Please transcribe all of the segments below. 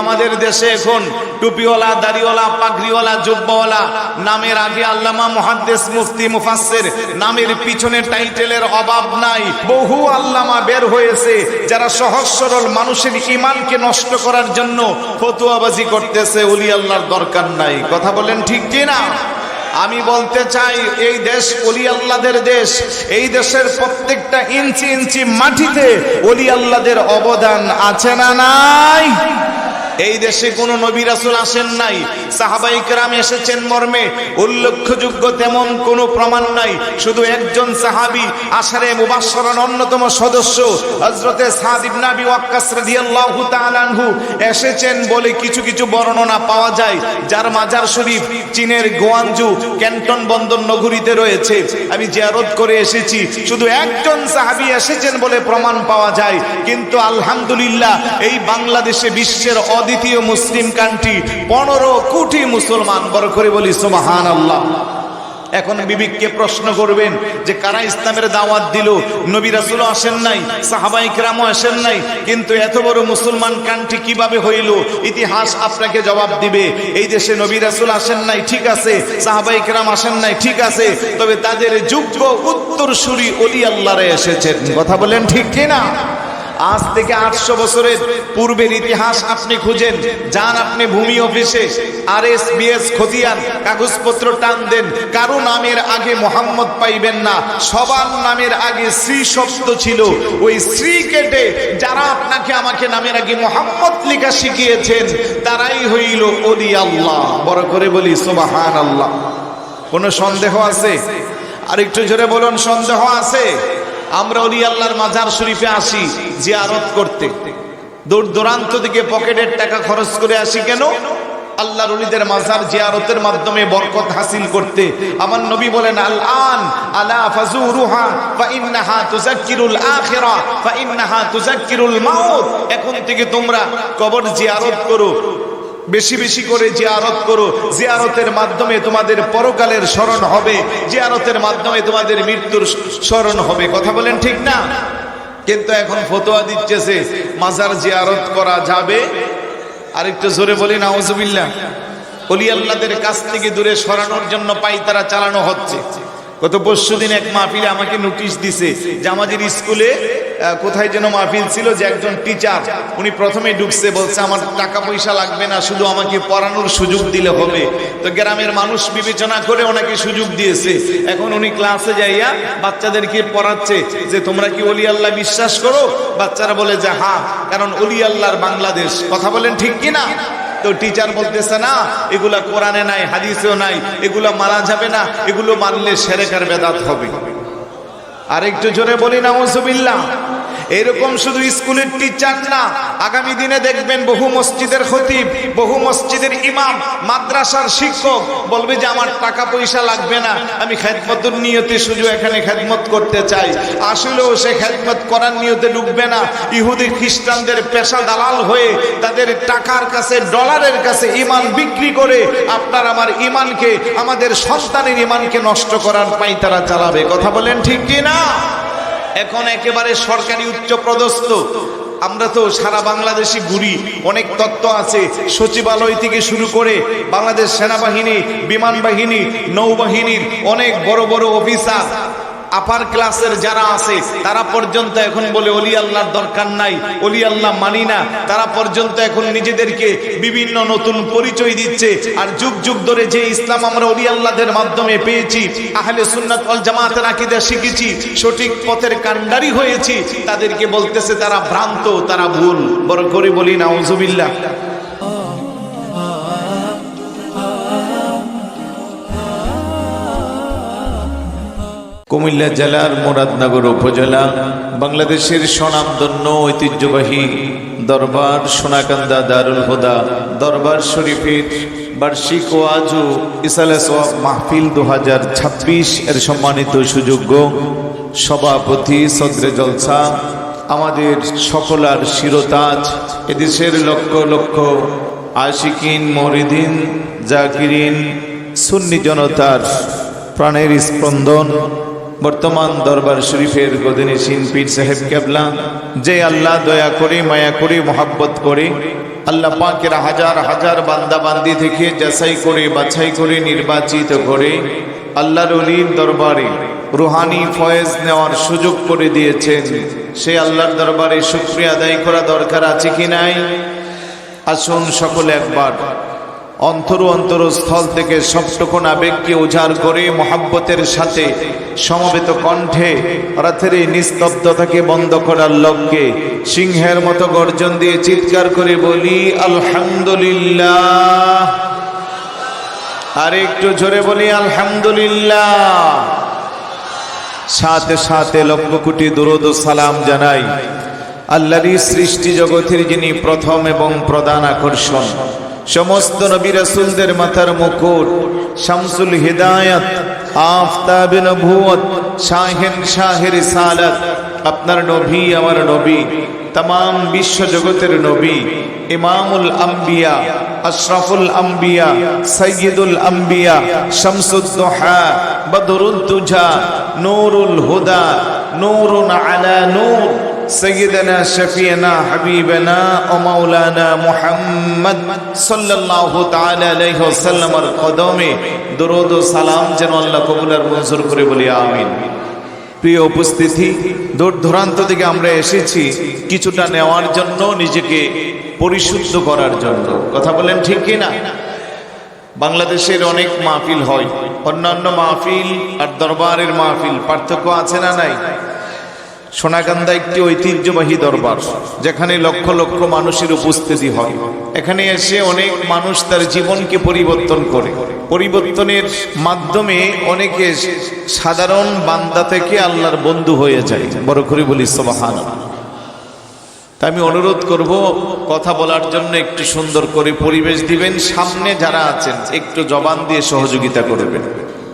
আমাদের দেশে এখন টুপিওয়ালা, দাড়িওয়ালা, পাগড়িওয়ালা, জুব্বাওয়ালা নামের আগে আল্লামা, মুহাদ্দিস, মুফতি, মুফাসসির নামের পিছনে টাইটেলের অভাব নাই। বহু আল্লামা বের হয়েছে যারা সহজ সরল মানুষের ঈমানকে নষ্ট করার জন্য ফতোয়াবাজি করতেছে। ওলি আল্লাহর দরকার নাই। কথা বলেন ঠিক কি না? আমি বলতে চাই, এই দেশ ওলি আল্লাহদের দেশ। এই দেশের প্রত্যেকটা ইঞ্চি ইঞ্চি মাটিতে ওলি আল্লাহদের অবদান আছে না নাই? এই দেশে কোনো নবী রাসূল আসেন নাই, সাহাবায়ে কেরাম এসেছেন মর্মে উল্লেখযোগ্য তেমন কোনো প্রমাণ নাই। শুধু একজন সাহাবী আশারে মুবাশশারার অন্যতম সদস্য হযরতে সাদ ইবনে আবি ওয়াক্কাস রাদিয়াল্লাহু তাআলা আনহু এসেছেন বলে কিছু কিছু বর্ণনা পাওয়া যায়, যার মাজার শরীফ চীনের গোয়ানজু ক্যান্টন বন্দর নগরীতে রয়েছে। আমি জিয়ারত করে এসেছি। শুধু একজন সাহাবী এসেছেন বলে প্রমাণ পাওয়া যায়। কিন্তু আলহামদুলিল্লাহ এই বাংলাদেশে বিশ্বের দ্বিতীয় মুসলিম কান্ট্রি, 15 কোটি মুসলমান। বড় করে বলি সুবহানাল্লাহ। এখন বিবেককে প্রশ্ন করবেন যে কারা ইসলামের দাওয়াত দিল? নবী রাসূল আসেন নাই, সাহাবায়ে কেরামও আসেন নাই, কিন্তু এত বড় মুসলমান কান্ট্রি কিভাবে হইল? ইতিহাস আপনাকে জবাব দিবে। এই দেশে নবী রাসূল আসেন নাই, ঠিক আছে, সাহাবায়ে কেরাম আসেন নাই, ঠিক আছে, তবে তাদের যোগ্য উত্তরসূরি ওলি আল্লাহরা এসেছেন। কথা বলেন ঠিক কি না? আজ থেকে 800 বছরের পূর্বের ইতিহাস আপনি খুঁজেন, যান আপনি ভূমি অফিসে, RSBS খতিয়ান কাগজপত্র টান দেন, কারো নামের আগে মোহাম্মদ পাইবেন না, সবার নামের আগে শ্রী শব্দ ছিল। ওই শ্রী কেটে যারা আপনাকে আমাকে নামের আগে মোহাম্মদ লেখা শিখিয়েছেন তারাই হইল ওলি আল্লাহ। বড় করে বলি সুবহানাল্লাহ। কোনো সন্দেহ আছে? আরেকটু জোরে বলুন, সন্দেহ আছে? আমরা ওলি আল্লাহর মাজার শরীফে আসি জিয়ারত করতে, দূর দূরান্ত থেকে পকেটের টাকা খরচ করে আসি। কেন? আল্লাহর ওলিদের মাজার জিয়ারতের মাধ্যমে বরকত হাসিল করতে। আমার নবী বলেন, আল আন আলা ফাজুরুহা ফা ইন্নাহা তুযাক্কিরুল আখিরা ফা ইন্নাহা তুযাক্কিরুল মাউত। এখন থেকে তোমরা কবর জিয়ারত করো, বেশি বেশি করে জিয়ারত করো। জিয়ারতের মাধ্যমে তোমাদের পরকালের স্মরণ হবে, জিয়ারতের মাধ্যমে তোমাদের মৃত্যুর স্মরণ হবে। কথা বলেন ঠিক না? কিন্তু এখন ফতোয়া দিচ্ছে মাজার জিয়ারত করা যাবে। আরেকটু জোরে বলি নাউজুবিল্লাহ। ওলি আল্লাহদের কাছ থেকে দূরে সরানোর জন্য পায়তারা চালানো হচ্ছে। গত পরশুদিন এক মাহফিলে আমাকে নোটিশ দিছে যে আমাদের স্কুলে কোথায় যেন মাহফিল ছিল, যে একজন টিচার উনি প্রথমে ঢুকছে, বলছে আমার টাকা পয়সা লাগবে না, শুধু আমাকে পড়ানোর সুযোগ দিলে হবে। তো গ্রামের মানুষ বিবেচনা করে ওনাকে সুযোগ দিয়েছে। এখন উনি ক্লাসে যাইয়া বাচ্চাদেরকে পড়াচ্ছে যে তোমরা কি ওলি আল্লাহ বিশ্বাস করো? বাচ্চারা বলে যে হ্যাঁ, কারণ ওলি আল্লাহর বাংলাদেশ। কথা বলেন ঠিক কি না? তো টিচার বলতেছে না, এগুলা কোরআনে নাই, হাদিসেও নাই, এগুলা মানা যাবে না, এগুলো মানলে শিরক আর বেদাত হবে। আরেকটু জোরে বলি নাউজুবিল্লাহ। এরকম শুধু স্কুলের টিচার না, আগামী দিনে দেখবেন বহু মসজিদের খতিব, বহু মসজিদের ইমাম, মাদ্রাসার শিক্ষক বলবে যে আমার টাকা পয়সা লাগবে না, আমি খেদমতের নিয়তে শুধু এখানে খেদমত করতে চাই। আসলেও সে খেদমত করার নিয়তে ঢুকবে না। ইহুদি খ্রিস্টানদের পেশা দালাল হয়ে তাদের টাকার কাছে, ডলারের কাছে ইমান বিক্রি করে আপনার আমার ইমানকে, আমাদের সন্তানের ইমানকে নষ্ট করার পায়তারা চালাবে। কথা বলেন ঠিক কি না? এখন একেবারে সরকারি উচ্চ পদস্থ, আমরা তো সারা বাংলাদেশে ঘুরি, অনেক তথ্য আছে। সচিবালয় থেকে শুরু করে বাংলাদেশ সেনাবাহিনী, বিমান বাহিনী, নৌবাহিনীর অনেক বড় বড় অফিসার, আপার ক্লাসের যারা আছে তারা পর্যন্ত এখন বলে ওলি আল্লাহর দরকার নাই, ওলি আল্লাহ মানি না। তারা পর্যন্ত এখন নিজেদেরকে বিভিন্ন নতুন পরিচয় দিচ্ছে। আর যুগ যুগ ধরে যে ইসলাম আমরা ওলি আল্লাহদের মাধ্যমে পেয়েছি, আহলে সুন্নাত ওয়াল জামাতের আকীদা শিখেছি, সঠিক পথের কান্ডারি হয়েছি, তাদেরকে বলতেছে তারা ভ্রান্ত, তারা ভুল। বড় করে বলি নাউজুবিল্লাহ। কুমিল্লা জেলার মুরাদনগর উপজেলা, বাংলাদেশের স্বনামধন্য ঐতিহ্যবাহী দরবার সোনাকান্দা দারুল হুদা দরবার শরীফের বার্ষিক ওয়াজ ও ইসালে সওয়াব মাহফিল 2026 এর সম্মানিত সুযোগ্য সভাপতি সদরে জলসা, আমাদের সকলার শিরোতাজ, এদেশের লক্ষ লক্ষ আশিকিন, মুরিদিন, জাকিরিন, সুন্নি জনতার প্রাণের স্পন্দন, বর্তমান দরবার শরীফের গদিনীশীন পীর সাহেব কেবলা, যে আল্লাহ দয়া করে, মায়া করে, মোহাব্বত করে আল্লাহ পাকের হাজার হাজার বান্দা বান্দি থেকে যাচাই করে বাছাই করে নির্বাচিত করে আল্লাহর ওলির দরবারে রুহানি ফয়েজ নেওয়ার সুযোগ করে দিয়েছেন। সেই আল্লাহর দরবারে শুকরিয়া আদায় করা দরকার আছে কি নাই? আসুন সকলে একবার অন্তরস্থল থেকে সবটুকুন আবেগকে উজাড় করে মোহাব্বতের সাথে সমবেত কণ্ঠে রাতের এই নিস্তব্ধতাকে বন্ধ করার লক্ষ্যে সিংহের মতো গর্জন দিয়ে চিৎকার করে বলি আলহামদুলিল্লাহ। আর একটু জোরে বলি আলহামদুলিল্লাহ। সাথে সাথে লক্ষ কোটি দুরূদ ও সালাম জানাই আল্লাহরই সৃষ্টি জগতের যিনি প্রথম এবং প্রধান আকর্ষণ, সমস্ত নবী রাসূলদের মাথার মুকুট, শামসুল হিদায়াত, আফতাবে নবুয়ত, শাহে রিসালাত, আপনার নবী আমার নবী, तमाम বিশ্ব জগতের নবী, ইমামুল আম্বিয়া, আশরাফুল আম্বিয়া, সাইয়্যিদুল আম্বিয়া, শামসুদ দুহা, বদরুদ দুজা, নূরুল হুদা, নূরুন আলা নূর, সৈয়দনা শফিয়না হাবিবনা ও মাওলানা মুহাম্মদ সাল্লাল্লাহু তাআলা আলাইহি ওয়াসাল্লামের কদমে দরুদ ও সালাম যেন আল্লাহ কবুল আর মঞ্জুর করে বলি আমিন। প্রিয় উপস্থিতি, দূর দূরান্ত থেকে আমরা এসেছি কিছুটা নেওয়ার জন্য, নিজেকে পরিশুদ্ধ করার জন্য। কথা বলেন ঠিক কি না? বাংলাদেশের অনেক মাহফিল হয়, অন্যান্য মাহফিল আর দরবারের মাহফিল পার্থক্য আছে না নাই? সোনাকান্দা একটি ঐতিহ্যবাহী দরবার, যেখানে লক্ষ লক্ষ মানুষের উপস্থিতি হয়। এখানে এসে অনেক মানুষ তার জীবনকে পরিবর্তন করে, পরিবর্তনের মাধ্যমে অনেকে সাধারণ বান্দা থেকে আল্লাহর বন্ধু হয়ে যায়। বড় করে বলি সুবহানাল্লাহ। তাই আমি অনুরোধ করব কথা বলার জন্য একটু সুন্দর করে পরিবেশ দিবেন। সামনে যারা আছেন একটু জবান দিয়ে সহযোগিতা করবেন।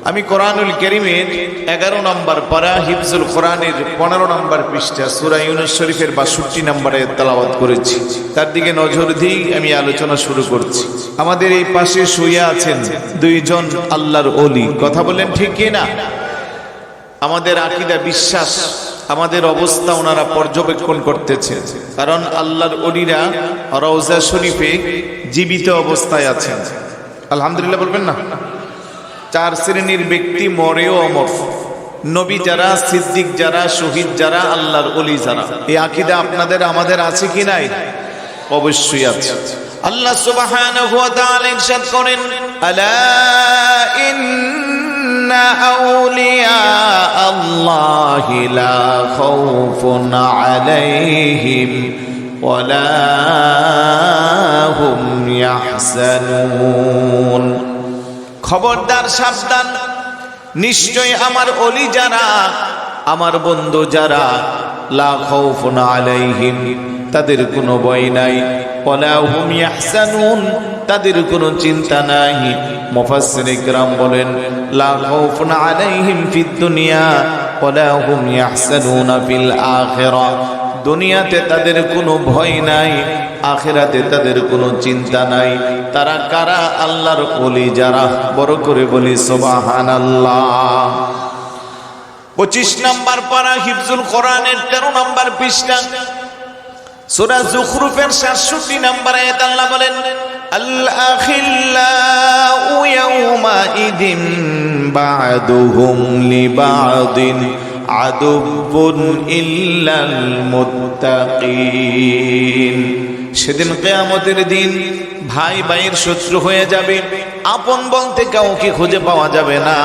আমি কোরআনুল কারীমের 11 নম্বর পারা হিফজুল কোরআনের 15 নম্বর পৃষ্ঠা সূরা ইউনূস শরীফের 62 নম্বরে তেলাওয়াত করেছি। তার দিকে নজর দিয়ে আমি আলোচনা শুরু করছি। আমাদের এই পাশে শুয়ে আছেন দুইজন আল্লাহর ওলি। কথা বলেন ঠিক কি না? আমাদের আকীদা, বিশ্বাস, আমাদের অবস্থা ওনারা পর্যবেক্ষণ করতেছে। কারণ আল্লাহর ওলিরা রওজা শরীফে জীবিত অবস্থায় আছেন। আলহামদুলিল্লাহ বলবেন না? 4 শ্রেণীর ব্যক্তি মরেও অমর। নবী যারা, সিদ্দিক যারা, শহীদ যারা, আল্লাহর ওলি যারা। এই আকীদা আপনাদের আমাদের আছে কি নাই? অবশ্যই আছে। আল্লাহ সুবহানাহু ওয়া তাআলা ইরশাদ করেন, আলা ইন্না আউলিয়া আল্লাহি লা খাউফুন আলাইহিম ওয়া লা হুম ইয়াহজানুন। খবরদার, সাবধান, নিশ্চয় আমার ওলি যারা, আমার বন্ধু যারা, লা খাউফুন আলাইহিম, তাদের কোনো ভয় নাই, ওয়ালা হুম ইয়াহজানুন, তাদের কোনো চিন্তা নাই। মুফাসসির ইকরাম বলেন, লা খাউফুন আলাইহিম ফিদ দুনিয়া ওয়ালা হুম ইয়াহজানুনা ফিল আখিরাহ। দুনিয়াতে তাদের কোনো ভয় নাই, আখিরাতে তাদের কোনো চিন্তা নাই। তারা কারা? আল্লাহর ওলি যারা। বড় করে বলি সুবহানাল্লাহ। 25 নম্বর পারা হিফজুল কোরআনের 13 নম্বর পৃষ্ঠা সূরা যুখরুফের 67 নম্বর আয়াত আল্লাহ বলেন, আল আখিল্লাউ ইয়াউমা ইদিন বা'দুহুম লিবা'দিন আদুবুন ইল্লাল মুত্তাকিন। সেদিন কিয়ামতের দিন ভাই ভাইয়ের শত্রু হয়ে যাবে, আপন বলতে কাউকে খুঁজে পাওয়া যাবে না।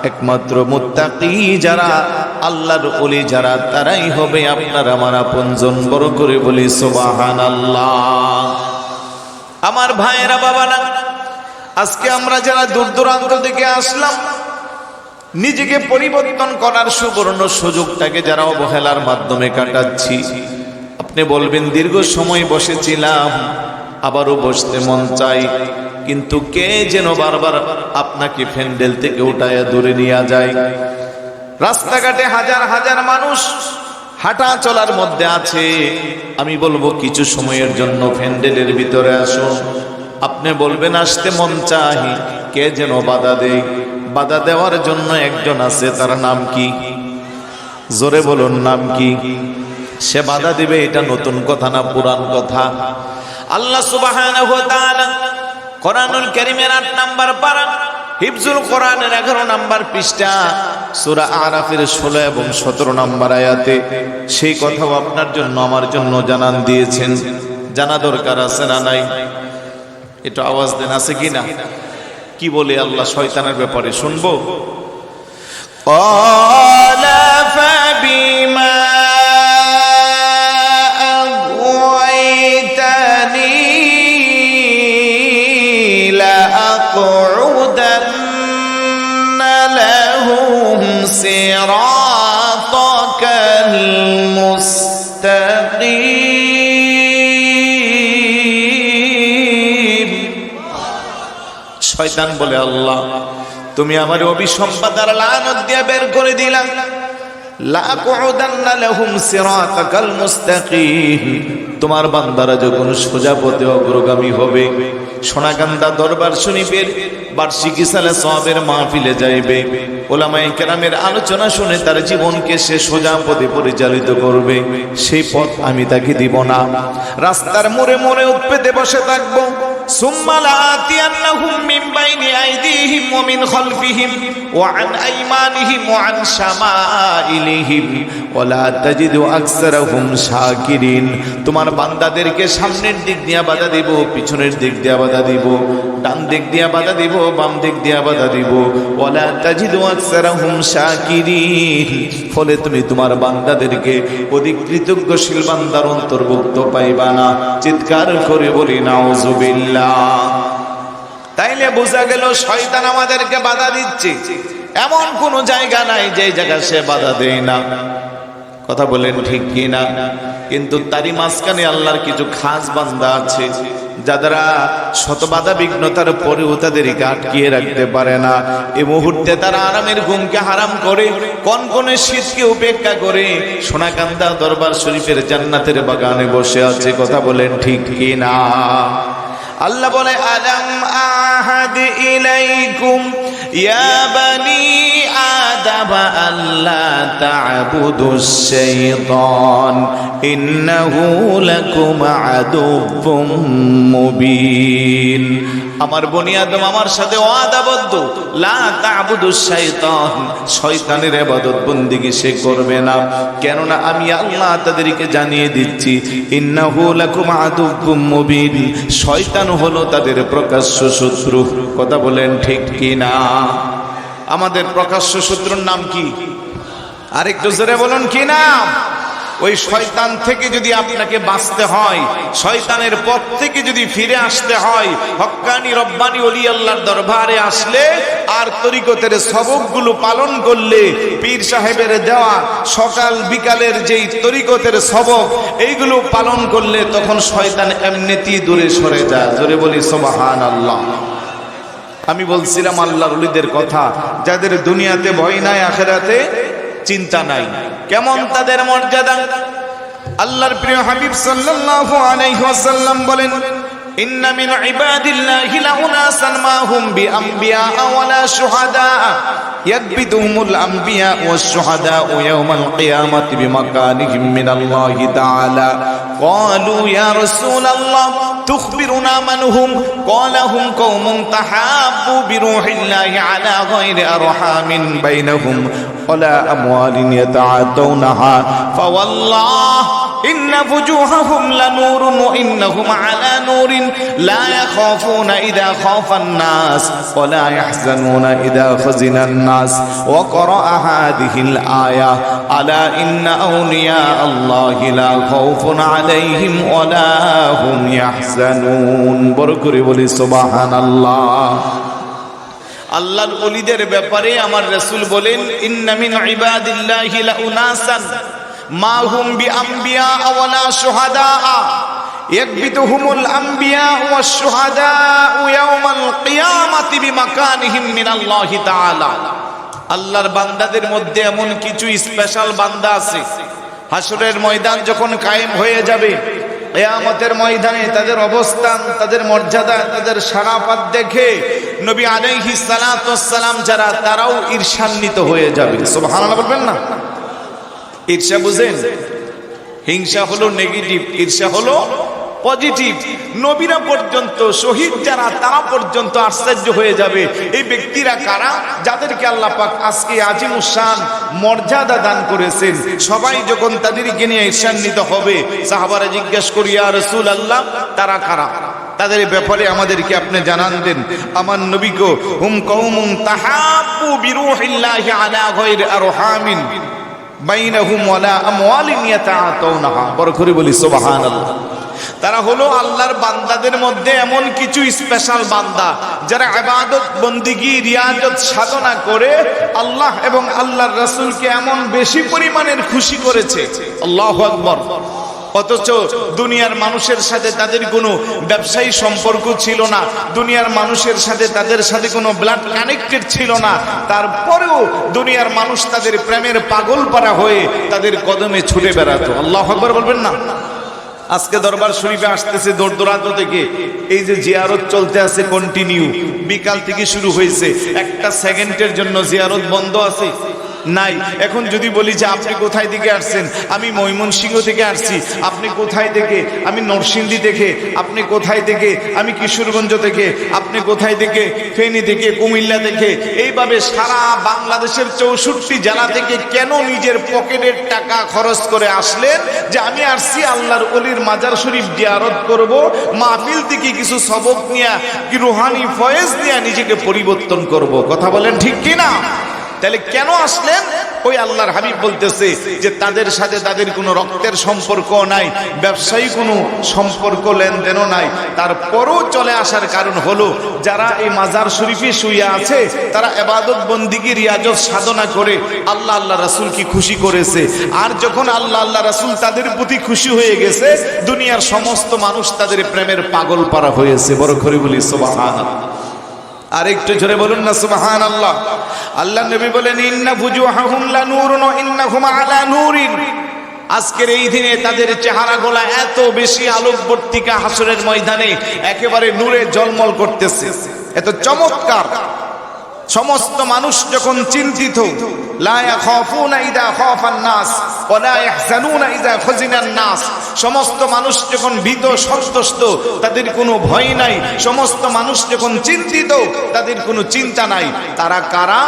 একমাত্র মুত্তাকি যারা, আল্লাহর ওলি যারা, তারাই হবে আপনার আমার আপনজন। বড় করে বলি সুবহানাল্লাহ। আমার ভাইয়েরা, বাবারা, আজকে আমরা যারা দূর দূরান্ত থেকে আসলাম, নিজেকে পরিবর্তন করার সুবর্ণ সুযোগটাকে যারা অবহেলার মাধ্যমে কাটাচ্ছি। আপনি বলবেন দীর্ঘ সময় বসেছিলাম, আবারও বসতে মন চাই, কিন্তু কে যেন বারবার আপনাকে প্যান্ডেল থেকে উঠায়া দূরে নিয়ে যায়। রাস্তাঘাটে হাজার হাজার মানুষ হাঁটা চলার মধ্যে আছে। আমি বলবো কিছু সময়ের জন্য প্যান্ডেলের ভিতরে আসুন। আপনি বলবেন আসতে মন চাই, কে যেন বাধা দেয়। বাধা দেওয়ার জন্য একজন আছে, তার নাম কি? জোরে বলুন, নাম কি? সে বাধা দিবে, এটা নতুন কথা না পুরান কথা? আল্লাহ সুবহানাহু ওয়া তাআলা কোরআনুল কারীমের 8 নম্বর পারা হিফজুল কোরআনের 11 নম্বর পৃষ্ঠা সূরা আরাফের 16 এবং 17 নম্বর আয়াতে সেই কথাও আপনার জন্য আমার জন্য জানান দিয়েছেন। জানা দরকার আছে না নাই? একটু আওয়াজ দেন, আছে কি না? কি বলে আল্লাহ শয়তানের ব্যাপারে শুনবো? ক্বালা ফাবিমা আগওয়াইতানি লাআকউদান্না লাহুম সিরাতাকাল মুস্তাকিম। শয়তান বলে, আল্লাহ তুমি আমার অভিসম্পাদ আর লানত দিয়ে বের করে দিলা। লাকুদান্না লাহুম সিরাতাকাল মুস্তাকিম, তোমার বান্দারা যখন সোজা পথে অগ্রগামী হবে, সোনাকান্দা দরবার শরীফের বার্ষিকী সালে সওয়াবের মাহফিলে যাইবে, ওলামায়ে কেরামের আলোচনা শুনে তার জীবনকে সে সোজা পথে পরিচালিত করবে, সেই পথ আমি তাকে দিব না। রাস্তার মোড়ে মোড়ে উৎপেতে বসে থাকবো। সুম্মা লাআতিয়ান্নাহুম মিন বাইনি আইদিহিম ওয়া মিন খালফিহিম ওয়া আন আইমানিহিম ওয়া আন শামাইলিহিম ওয়া লা তাজিদু আকসারাহুম শাকিরিন। তোমার বান্দাদেরকে সামনের দিক দিয়ে বাধা দিব, পিছনের দিক দিয়ে বাধা দিব, ডান দিক দিয়ে বাধা দিব, বাম দিক দিয়ে বাধা দিব। ওয়া লা তাজিদু আকসারাহুম শাকিরিন, ফলে তুমি তোমার বান্দাদেরকে অধিক কৃতজ্ঞশীল বান্দার অন্তর্ভুক্ত পাইবা না। চিৎকার করে বলি নাউযুবিল্লাহ। তাইলে বোঝা গেল শয়তান আমাদেরকে বাধা দিচ্ছে। এমন কোন জায়গা নাই যে জায়গা সে বাধা দেয় না। কথা বলেন ঠিক কি না? কিন্তু তারই মাঝখানে আল্লাহর কিছু খাস বান্দা আছে যারা শত বাধা বিঘ্নতার পরেও তাদেরকে আটকিয়ে রাখতে পারে না। এই মুহূর্তে তারা আরামের ঘুমকে হারাম করে, কনকনে শীতকে উপেক্ষা করে সোনাকান্দা দরবার শরীফের জান্নাতের বাগানে বসে আছে। কথা বলেন ঠিক কি না? আল্লাহ বলে, আলাম আহাদ ইলাইকুম ইয়া বানি আদম আল্লা তা'বুদুশ শাইতান ইন্নাহু লাকুম আদুউম মুবিন। আমার বনি আদম আমার সাথে ওয়াদাবদ্ধ, লা তা'বুদুশ শাইতান, শয়তানের ইবাদত বন্দেগী সে করবে না। কেননা আমি আল্লাহ তাদেরকে জানিয়ে দিচ্ছি, ইন্নাহু লাকুম আদুউম মুবিন, শয়তান হলো তাদের প্রকাশ্য শত্রু। কথা বলেন ঠিক কি না? আমাদের প্রকাশ্য শত্রুর নাম কি? আরেকটু জোরে বলুন কি নাম? ওই শয়তান থেকে যদি আপনাকে বাঁচতে হয়, শয়তানের পথ থেকে যদি ফিরে আসতে হয়, হক্কানি রব্বানি ওলি আল্লাহর দরবারে আসলে আর তরিকতের সবকগুলো পালন করলে, পীর সাহেবের দেওয়া সকাল বিকালের যেই তরিকতের সবক এইগুলো পালন করলে, তখন শয়তান এমনিতেই দূরে সরে যায়। জোরে বলি সুবহানাল্লাহ। আমি বলছিলাম আল্লাহর ওলিদের কথা, যাদের দুনিয়াতে ভয় নাই, আখিরাতে চিন্তা নাই। কেমন তাদের মর্যাদা? আল্লাহর প্রিয় হাবিব সাল্লাল্লাহু আলাইহি ওয়াসাল্লাম বলেন, ইন্না মিন ইবাদিল্লাহি লাউনাসান মা হুম বিআম্বিয়া ওয়ালা শুহাদা ইয়াকবিদুহুমুল আম্বিয়া ওয়াশ শুহাদা ইয়াওমাল কিয়ামাতি বিমাকানিহিম মিনাল্লাহি তাআলা। ক্বালু ইয়া রাসূলাল্লাহ তুখবিরুনা মান হুম? ক্বালা হুম কওমুন তাহাব্বু বিরূহিল্লাহি আলা গায়রি আরহামিন বাইনাহুম ওয়ালা আমওয়ালিন ইয়াতাআতাউনাহা ফাওয়াল্লাহ ইন্না ফুজুহাহুম লানুরুন ওয়া ইন্নাহুম আলা নূরিন লা ইয়াখাফুনা ইযা খাফান নাস ওয়া লা ইয়াহজানুনা ইযা ফাজিনান নাস। ওয়া ক্বারাআ হাযিহিল আয়া আলা ইন্না আউলিয়া আল্লাহি লা খাউফুন আলাইহিম ওয়া লা হুম ইয়াহজানুন। বড় করে বলি সুবহানাল্লাহ। আল্লাহর ওলিদের ব্যাপারে আমার রাসূল বলেন, ইন্না মিন ইবাদিল্লাহি লাউনাসান মা হুম বিআম্বিয়া ওয়ালা শুহাদা ইয়াকবিতুহুমুল আম্বিয়া ওয়াশ শুহাদা ইয়াওমাল কিয়ামাতি বিমাকানিহিম মিনাল্লাহি তাআলা। আল্লাহর বান্দাদের মধ্যে এমন কিছু স্পেশাল বান্দা আছে, হাসরের ময়দান যখন কায়েম হয়ে যাবে, কিয়ামতের ময়দানে তাদের অবস্থান, তাদের মর্যাদা, তাদের শারাফাত দেখে নবী আলাইহিস সালাতু ওয়াস সালাম যারা, তারাও ঈর্ষান্বিত হয়ে যাবে। সুবহানাল্লাহ বলবেন না? ঈর্ষা বুঝেন? হিংসা হলো নেগেটিভ, ঈর্ষা হলো পজিটিভ। নবীরা পর্যন্ত, শহীদ যারা তারা পর্যন্ত আশ্চর্য হয়ে যাবে এই ব্যক্তিরা কারা, যাদেরকে আল্লাহ পাক আজকে আজিমুস শান মর্যাদা দান করেছেন। সবাই যখন তাদেরকে নিয়ে ঈর্ষান্বিত হবে, সাহাবারা জিজ্ঞেস করি ইয়া রাসূলুল্লাহ তারা কারা, তাদের ব্যাপারে আমাদেরকে আপনি জানান দেন। আমার নবী গো, হুম কওমুন তাহাব্বু বিরূহিল্লাহি আলা গায়রি আরহামিন বাইনাহুম ওয়ালা আমওয়ালিন ইয়াতাআতাউনাহা। বড় করে বলি সুবহানাল্লাহ। তারা হলো আল্লাহর বান্দাদের মধ্যে এমন কিছু স্পেশাল বান্দা যারা ইবাদত বন্দেগী রিয়াজত সাধনা করে আল্লাহ এবং আল্লাহর রাসূলকে এমন বেশি পরিমাণের খুশি করেছে, আল্লাহু আকবার। অথচ দুনিয়ার মানুষের সাথে তাদের কোনো ব্যবসায়ী সম্পর্ক ছিল না, দুনিয়ার মানুষের সাথে তাদের সাথে কোনো ব্লাড কানেক্টেড ছিল না, তারপরেও দুনিয়ার মানুষ তাদের প্রেমের পাগল পারা হয়ে তাদের কদমে ছুটে বেড়াতো। আল্লাহু আকবার বলবেন না? আজকে দরবার শরীফে আসতেছে দূর দূরান্ত থেকে, এই যে জিয়ারত চলতে আছে কন্টিনিউ, বিকাল থেকে শুরু হয়েছে, একটা সেকেন্ডের জন্য জিয়ারত বন্ধ আছে নাই। এখন যদি বলি যে আপনি কোথায় থেকে আসছেন, আমি ময়মনসিংহ থেকে আসছি, আপনি কোথায় থেকে, আমি নরসিংদী থেকে, আপনি কোথায় থেকে, আমি কিশোরগঞ্জ থেকে, আপনি কোথায় থেকে, ফেনী থেকে, কুমিল্লা থেকে, এইভাবে সারা বাংলাদেশের 64 জেলা থেকে কেন নিজের পকেটের টাকা খরচ করে আসলেন যে আমি আসছি আল্লাহর ওলির মাজার শরীফ জিয়ারত করব, মাহফিল থেকে কিছু সবক নিয়ে, কি রুহানি ফয়েজ নিয়ে নিজেকে পরিবর্তন করব? কথা বলেন ঠিক কি না? তাহলে কেন আসলেন? ওই আল্লাহর হাবিব বলতেছে যে তাদের সাথে তাদের কোনো রক্তের সম্পর্ক নাই, ব্যবসায়ী কোনো সম্পর্ক লেনদেনও নাই, তারপরও চলে আসার কারণ হলো যারা এই মাজার শরীফে শুয়ে আছে তারা ইবাদত বন্দেগী রিয়াজত সাধনা করে আল্লাহ আল্লাহ রাসূল কি খুশি করেছে। আর যখন আল্লাহ আল্লাহ রাসূল তাদের প্রতি খুশি হয়ে গেছে, দুনিয়ার সমস্ত মানুষ তাদের প্রেমের পাগল পারা হয়েছে। বড় করে বলি সুবহানাল্লাহ। আর একটু জোরে বলুন না সুবহানাল্লাহ। আল্লাহ নবী বলেন ইন্না ফুজুহাহুম লানুরুন ওয়া ইন্নাহুম আলা নূরিন। আজকের এই দিনে তাদের চেহারাগুলো এত বেশি আলোকবর্তিকা, হাসরের ময়দানে একেবারে নূরে ঝলমল করতেছে, এত চমৎকার। সমস্ত মানুষ যখন চিন্তিত, লা ইয়াখাফুনা ইযা খাফান নাস ওয়া লা ইয়াহজানুনা ইযা খাজিনান নাস, সমস্ত মানুষ যখন ভীত সন্ত্রস্ত তাদের কোনো ভয় নাই, সমস্ত মানুষ যখন চিন্তিত তাদের কোনো চিন্তা নাই। তারা কারা?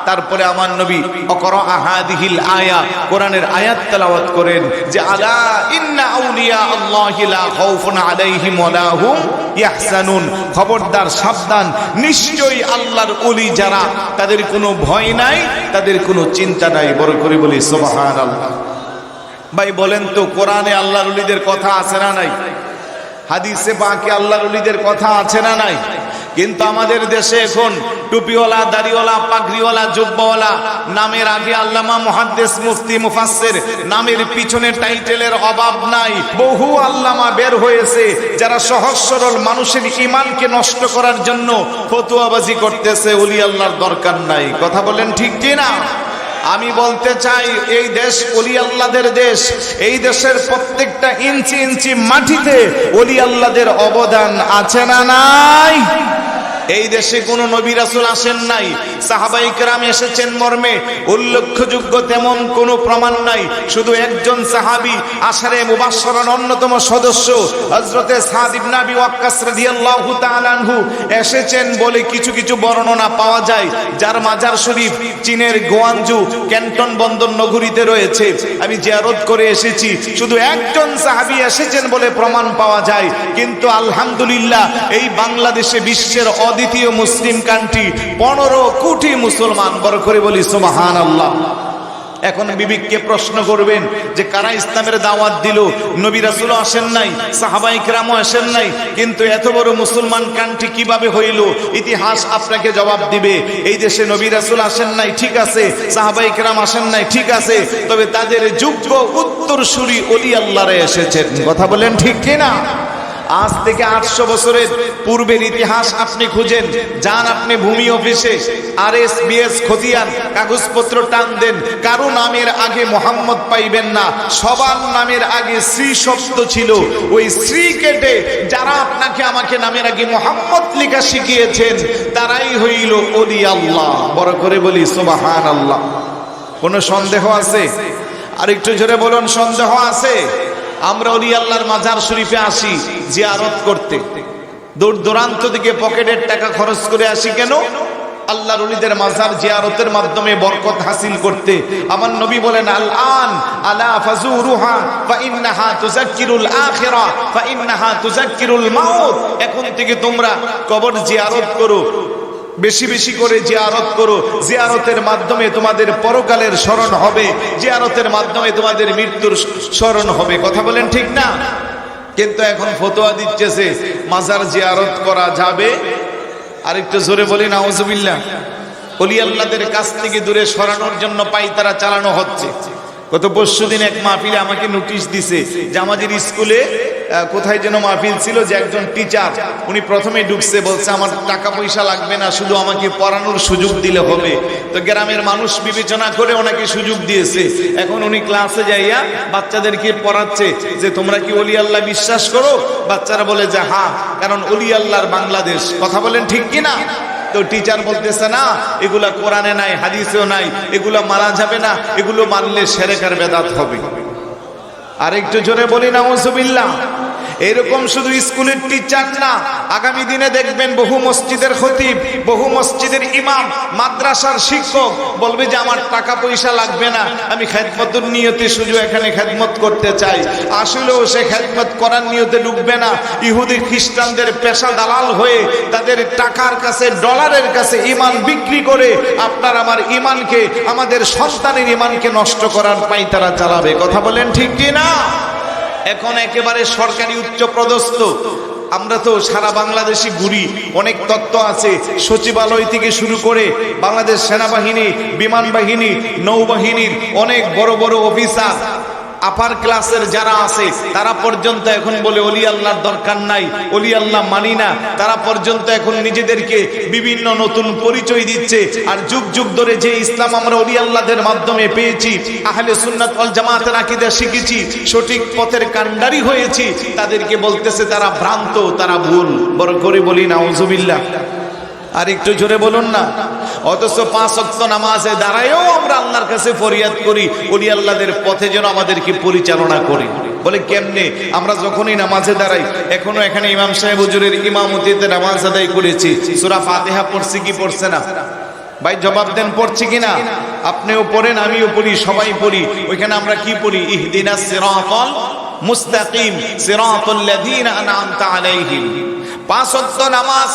তারপরে আমার নবী অকরা আহাদিহিল আয়া, কোরআনের আয়াত তেলাওয়াত করেন যে আলা ইন্না আউলিয়া আল্লাহি লা খাউফুন আলাইহিম ওয়া লা হুম ইয়াহজানুন। খবরদার, সাবধান, নিশ্চয়ই আল্লাহর ওলি যারা তাদের কোনো ভয় নাই, তাদের কোনো চিন্তা নাই। বড় করে বলি সুবহানাল্লাহ। ভাই বলেন তো, কোরআনে আল্লাহর ওলিদের কথা আছে না নাই? হাদিসে পাকে আল্লাহর ওলিদের কথা আছে না নাই? কিন্তু আমাদের দেশে এখন টুপিওয়ালা, দাড়িওয়ালা, পাগড়িওয়ালা, জুব্বাওয়ালা, নামের আগে আল্লামা, মুহাদ্দিস, মুফতি, মুফাসসির, নামের পিছনে টাইটেলের অভাব নাই। বহু আল্লামা বের হয়েছে যারা সহজ সরল মানুষের ঈমানকে নষ্ট করার জন্য ফতোয়াবাজি করতেছে। ওলি আল্লাহর দরকার নাই। কথা বলেন ঠিক কি না? আমি বলতে চাই, এই দেশ ওলি আল্লাহদের দেশ। এই দেশের প্রত্যেকটা ইঞ্চি ইঞ্চি মাটিতে ওলি আল্লাহদের অবদান আছে না নাই? এই দেশে কোনো নবী রাসূল আসেন নাই, সাহাবায়ে কেরাম এসেছেন মর্মে উল্লেখযোগ্য তেমন কোনো প্রমাণ নাই। শুধু একজন সাহাবী আশারে মুবাশশারার অন্যতম সদস্য হযরতে সাদ ইবনে আবি ওয়াক্কাস রাদিয়াল্লাহু তাআলা আনহু এসেছেন বলে কিছু কিছু বর্ণনা পাওয়া যায়, যার মাজার শরীফ চীনের গোয়ানজু ক্যান্টন বন্দর নগরীতে রয়েছে। আমি জিয়ারত করে এসেছি, শুধু একজন সাহাবী এসেছেন বলে প্রমাণ পাওয়া যায়। কিন্তু আলহামদুলিল্লাহ, এই বাংলাদেশে বিশ্বের দ্বিতীয় মুসলিম কান্ট্রি, 15 কোটি মুসলমান। বড় করে বলি সুবহানাল্লাহ। এখন বিবেককে প্রশ্ন করবেন যে কারা ইসলামের দাওয়াত দিল? নবী রাসূল আসেন নাই, সাহাবায়ে কেরামও আসেন নাই, কিন্তু এত বড় মুসলমান কান্ট্রি কিভাবে হইল? ইতিহাস আপনাকে জবাব দিবে। এই দেশে নবী রাসূল আসেন নাই, ঠিক আছে, সাহাবায়ে কেরাম আসেন নাই, ঠিক আছে, তবে তাদের যোগ্য উত্তরসূরি ওলি আল্লাহরা এসেছেন। কথা বলেন ঠিক কি না? আজ থেকে 800 বছরের পূর্বের ইতিহাস আপনি খুঁজেন, যান আপনি ভূমি অফিসে, RSBS খতিয়ান কাগজপত্র টান দেন, কারো নামের আগে মোহাম্মদ পাইবেন না, সবার নামের আগে শ্রী শব্দ ছিল। ওই শ্রী কেটে যারা আপনাকে আমাকে নামের আগে মোহাম্মদ লেখা শিখিয়েছেন তারাই হইল ওলি আল্লাহ। বড় করে বলি সুবহানাল্লাহ। কোনো সন্দেহ আছে? আরেকটু জোরে বলুন, সন্দেহ আছে? আমরা ওলি আল্লাহর মাজার শরীফে আসি জিয়ারত করতে, দূর দূরান্ত থেকে পকেটের টাকা খরচ করে আসি কেন? আল্লাহর ওলিদের মাজার জিয়ারতের মাধ্যমে বরকত হাসিল করতে। আমার নবী বলেন, আল আন আলা ফাজুরুহা ফা ইন্নাহা তুযাক্কিরুল আখিরা ফা ইন্নাহা তুযাক্কিরুল মাউত। এখন থেকে তোমরা কবর জিয়ারত করো, বেশি বেশি করে জিয়ারত করো। জিয়ারতের মাধ্যমে তোমাদের পরকালের স্মরণ হবে, জিয়ারতের মাধ্যমে তোমাদের মৃত্যুর স্মরণ হবে। কথা বলেন ঠিক না? কিন্তু এখন ফতোয়া দিচ্ছে মাজার জিয়ারত করা যাবে। আরেকটু জোরে বলি নাউজুবিল্লাহ। ওলি আল্লাহদের কাছ থেকে দূরে সরানোর জন্য পায়তারা চালানো হচ্ছে। গত পরশুদিন এক মাহফিলে আমাকে নোটিশ দিছে যে আমাদের স্কুলে কোথায় যেন মাহফিল ছিল, যে একজন টিচার উনি প্রথমে ঢুকছে, বলছে আমার টাকা পয়সা লাগবে না, শুধু আমাকে পড়ানোর সুযোগ দিলে হবে। তো গ্রামের মানুষ বিবেচনা করে ওনাকে সুযোগ দিয়েছে। এখন উনি ক্লাসে যাইয়া বাচ্চাদেরকে পড়াচ্ছে যে তোমরা কি ওলি আল্লাহ বিশ্বাস করো? বাচ্চারা বলে যে হ্যাঁ, কারণ ওলি আল্লাহর বাংলাদেশ। কথা বলেন ঠিক কিনা? তো টিচার বলতেছে না, এগুলা কোরআনে নাই, হাদিসেও নাই, এগুলা মানা যাবে না, এগুলো মানলে শিরক আর বেদাত হবে। আর একটু জোরে বলি নাউজুবিল্লাহ। এরকম শুধু স্কুলের টিচার না, আগামী দিনে দেখবেন বহু মসজিদের খতিব, বহু মসজিদের ইমাম, মাদ্রাসার শিক্ষক বলবে যে আমার টাকা পয়সা লাগবে না, আমি খেদমতের নিয়তে শুধু এখানে খেদমত করতে চাই। আসলেও সে খেদমত করার নিয়তে ঢুকবে না, ইহুদি খ্রিস্টানদের পেশা দালাল হয়ে তাদের টাকার কাছে, ডলারের কাছে ইমান বিক্রি করে আপনার আমার ইমানকে, আমাদের সন্তানের ইমানকে নষ্ট করার পায়তারা চালাবে। কথা বলেন ঠিক কি না? এখন একেবারে সরকারি উচ্চ পদস্থ, আমরা তো সারা বাংলাদেশে ঘুরি, অনেক তথ্য আছে। সচিবালয় থেকে শুরু করে বাংলাদেশ সেনাবাহিনী, বিমান বাহিনী, নৌবাহিনীর অনেক বড় বড় অফিসার, আপার ক্লাসের যারা আছে তারা পর্যন্ত এখন বলে ওলি আল্লাহর দরকার নাই, ওলি আল্লাহ মানি না। তারা পর্যন্ত এখন নিজেদেরকে বিভিন্ন নতুন পরিচয় দিচ্ছে। আর যুগ যুগ ধরে যে ইসলাম আমরা ওলি আল্লাহদের মাধ্যমে পেয়েছি, আহলে সুন্নাত ওয়াল জামাতের আকীদা শিখেছি, সঠিক পথের কান্ডারি হয়েছি, তাদেরকে বলতেছে তারা ভ্রান্ত, তারা ভুল। বড় করে বলি নাউজুবিল্লাহ। আর একটু জোরে বলুন না। অথচ 5 ওয়াক্ত নামাজে দাঁড়ায়ও আমরা আল্লাহর কাছে ফরিয়াদ করি ওলি আল্লাহদের পথে যেন আমাদেরকে পরিচালনা করে। বলে কেমনে? আমরা যখনই নামাজে দাঁড়াই, এখনো এখানে ইমাম সাহেব হুজুরের ইমামতিতে নামাজ আদায় করেছি, সূরা ফাতিহা পড়ছি কি পড়ছে না? ভাই জবাব দেন, পড়ছি কিনা? আপনিও পড়েন, আমিও পড়ি, সবাই পড়ি। ওইখানে আমরা কি পড়ি? ইহদিনাস সিরাতাল মুস্তাকিম সিরাতাল লাযীনা আন'আমতা আলাইহিম। 5 ওয়াক্ত নামাজ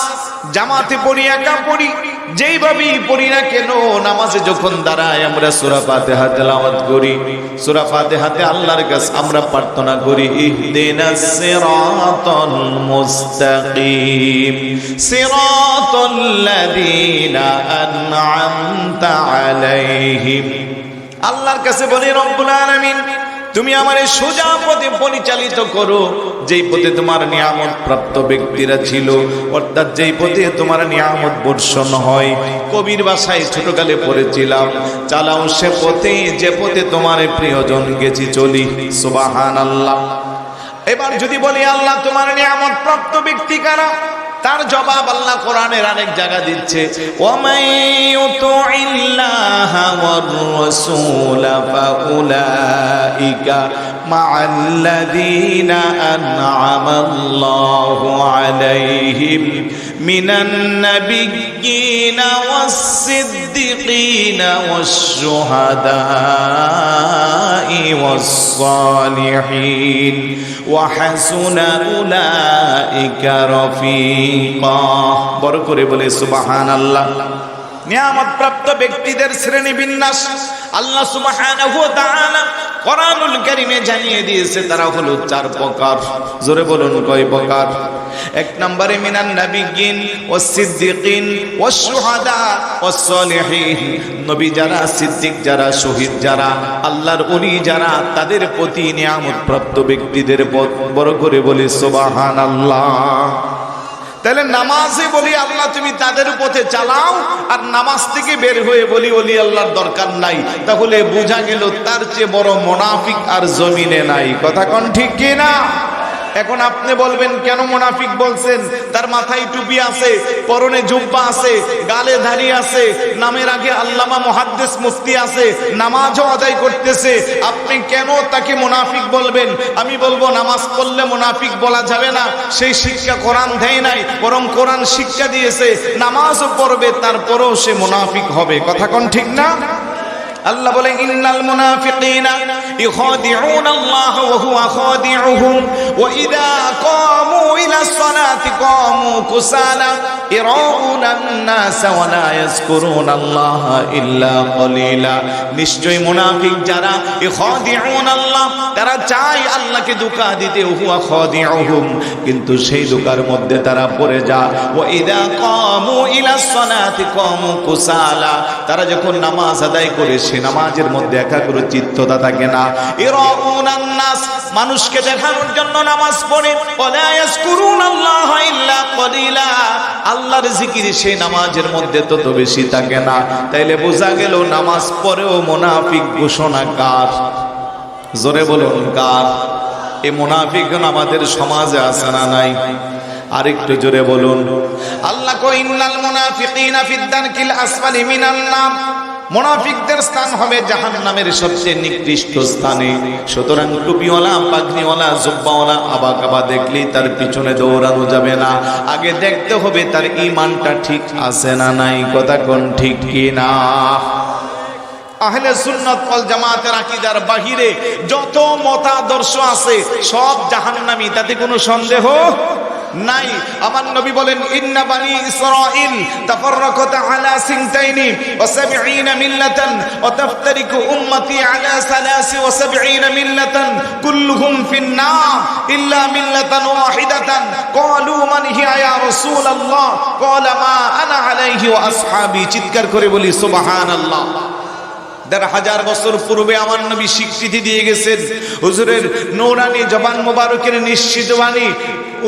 জামাতে পড়ি, একা পড়ি, যেইভাবেই পড়ি না কেন, নামাজে যখন দাঁড়াই আমরা সূরা ফাতিহা তেলাওয়াত করি। সূরা ফাতিহাতে আল্লাহর কাছে আমরা প্রার্থনা করি, ইহদিনাস সিরাতাল মুস্তাকিম সিরাতাল লাযীনা আন'আমতা আলাইহিম। আল্লাহর কাছে বলি, রব্বুল আলামিন তুমি আমার এই সোজা পথে পরিচালিত করো, যেই পথে তোমার নিয়ামত প্রাপ্ত ব্যক্তিরা ছিল, অর্থাৎ যেই পথে তোমার নিয়ামত বর্ষণ হয়। কবির ভাষায় ছোটকালে পড়েছিলাম, চালাও সে পথে যে পথে তোমার প্রিয়জন গেছি চলি। সুবহানাল্লাহ। এবার যদি বলি আল্লাহ তোমার নিয়ামত প্রাপ্ত ব্যক্তি কারা, তার জবাব আল্লাহ কোরআনের অনেক জায়গা দিচ্ছে, ওয়ামাইয়ুতিল্লাহা ওয়ার রাসূল ফাউলাইকা মা'আল্লাযীনা আন'আমাল্লাহু আলাইহিম মিনান নাবিয়্যিনা ওয়াস-সিদ্দিকিনা ওয়াশ-শুহাদা'i ওয়াস-সালিহিন ওয়া হাসুনা উলাইকা রফিকা। বড় করে বলে সুবহানাল্লাহ। নিয়ামত প্রাপ্ত ব্যক্তিদের শ্রেণী বিন্যাস আল্লাহ সুবহানাহু ওয়া তাআলা কোরআনুল কারীমে জানিয়ে দিয়েছে, তারা হলো 4 প্রকার। জোরে বলুন কয় প্রকার? 1 নম্বরে মিনান নাবিয়্যিন ওয়াস-সিদ্দিকিন ওয়াশ-শুহাদা ওয়াস-সালিহিন। নবী যারা, সিদ্দিক যারা, শহীদ যারা, আল্লাহর ওলি যারা, তাদের প্রতি নিয়ামত প্রাপ্ত ব্যক্তিদের বড় করে বলি সুবহানাল্লাহ। তাহলে নামাজে বলি আল্লাহ তুমি তাদের পথে চালাও, আর নামাজ থেকে বের হয়ে বলি ওলি আল্লাহর দরকার নাই, তাহলে বোঝা গেল তার চেয়ে বড় মুনাফিক আর জমিনে নাই। কথা কোন ঠিক কি না? এখন আপনি বলবেন কেন মুনাফিক বলছেন? তার মাথায় টুপি আছে, পরনে জুব্বা আছে, গালে দাড়ি আছে, নামের আগে আল্লামা মুহাদ্দিস মুফতি আছে, নামাজও আদায় করতেছে, আপনি কেন তাকে মুনাফিক বলবেন? আমি বলবো নামাজ পড়লে মুনাফিক বলা যাবে না, সেই শিক্ষা কোরআন দেয় নাই, বরং কোরআন শিক্ষা দিয়েছে নামাজও পড়বে তারপরেও সে মুনাফিক হবে। কথা কোন ঠিক না? আল্লাহ বলে ইন্নাল মুনাফিকিনা ইখাদিউনা আল্লাহ ওয়া হুয়া খাদিউহুম ওয়া ইযা কামু ইলাস সালাতি কামু কুসালা ইরাউনা আন-নাস ওয়া লা ইয়াযকুরুনা আল্লাহ ইল্লা কলিলা। নিশ্চয় মুনাফিক যারা ইখাদিউনা আল্লাহ, তারা চায় আল্লাহকে ধোঁকা দিতে, হুয়া খাদিউহুম, কিন্তু সেই ধোঁকার মধ্যে তারা পড়ে যায়। ওয়া ইযা কামু ইলাস সালাতি কামু কুসালা, তারা যখন নামাজ আদায় করে সে নামাজের মধ্যে একাগ্রচিত্ততা থাকে না। ইরাউনান নাস, মানুষকে দেখানোর জন্য নামাজ পড়ে, ওয়ালা ইয়াযকুরুনাল্লাহ ইল্লা কলিলা, আল্লাহর জিকির সেই নামাজের মধ্যে তত বেশি থাকে না। তাইলে বোঝা গেল নামাজ পড়েও মুনাফিক ঘোষণা কার? জোরে বলুন কার? এই মুনাফিকগণ আমাদের সমাজে আছে না নাই? আরেকটু জোরে বলুন। আল্লাহ কয় ইন্নাল মুনাফিকিনা ফিদ দারকিল আসফালি মিনান নার, মুনাফিকদের স্থান হবে জাহান্নামের সবচেয়ে নিকৃষ্ট স্থানে। সুতরাং টুপিওয়ালা, পাগড়িওয়ালা, জুব্বাওয়ালা আবাকাবা দেখলেই তার পিছনে দৌড়ানো যাবে না, আগে দেখতে হবে তার ঈমানটা ঠিক আছে না নাই। কথা কোন ঠিক কি না? আহলে সুন্নাত ওয়াল জামাতের আকীদার বাহিরে যত মতাদর্শ আছে সব জাহান্নামী, তাতে কোনো সন্দেহ নাই। আমার নবী বলেন ইন্না বানি ইসরাঈল তাফাররাকাত আলা সিনতাইনি ওয়া সাবঈনা মিল্লাতান ওয়া তাফতারিকু উম্মতি আলা 73 মিল্লাতান কুল্লুহুম ফিন নার ইল্লা মিল্লাতান ওয়াহিদাতান। ক্বালু মান হিয়া ইয়া রাসূলুল্লাহ? ক্বালা মা আনা আলাইহি ওয়া আসহাবি। চিৎকার করে বলি সুবহানাল্লাহ। ১,৫০০ বছর পূর্বে আমার নবী স্বীকৃতি দিয়ে গেছেন। হুজুরের নূরানি জবান মোবারকের নিশ্চিত বাণী।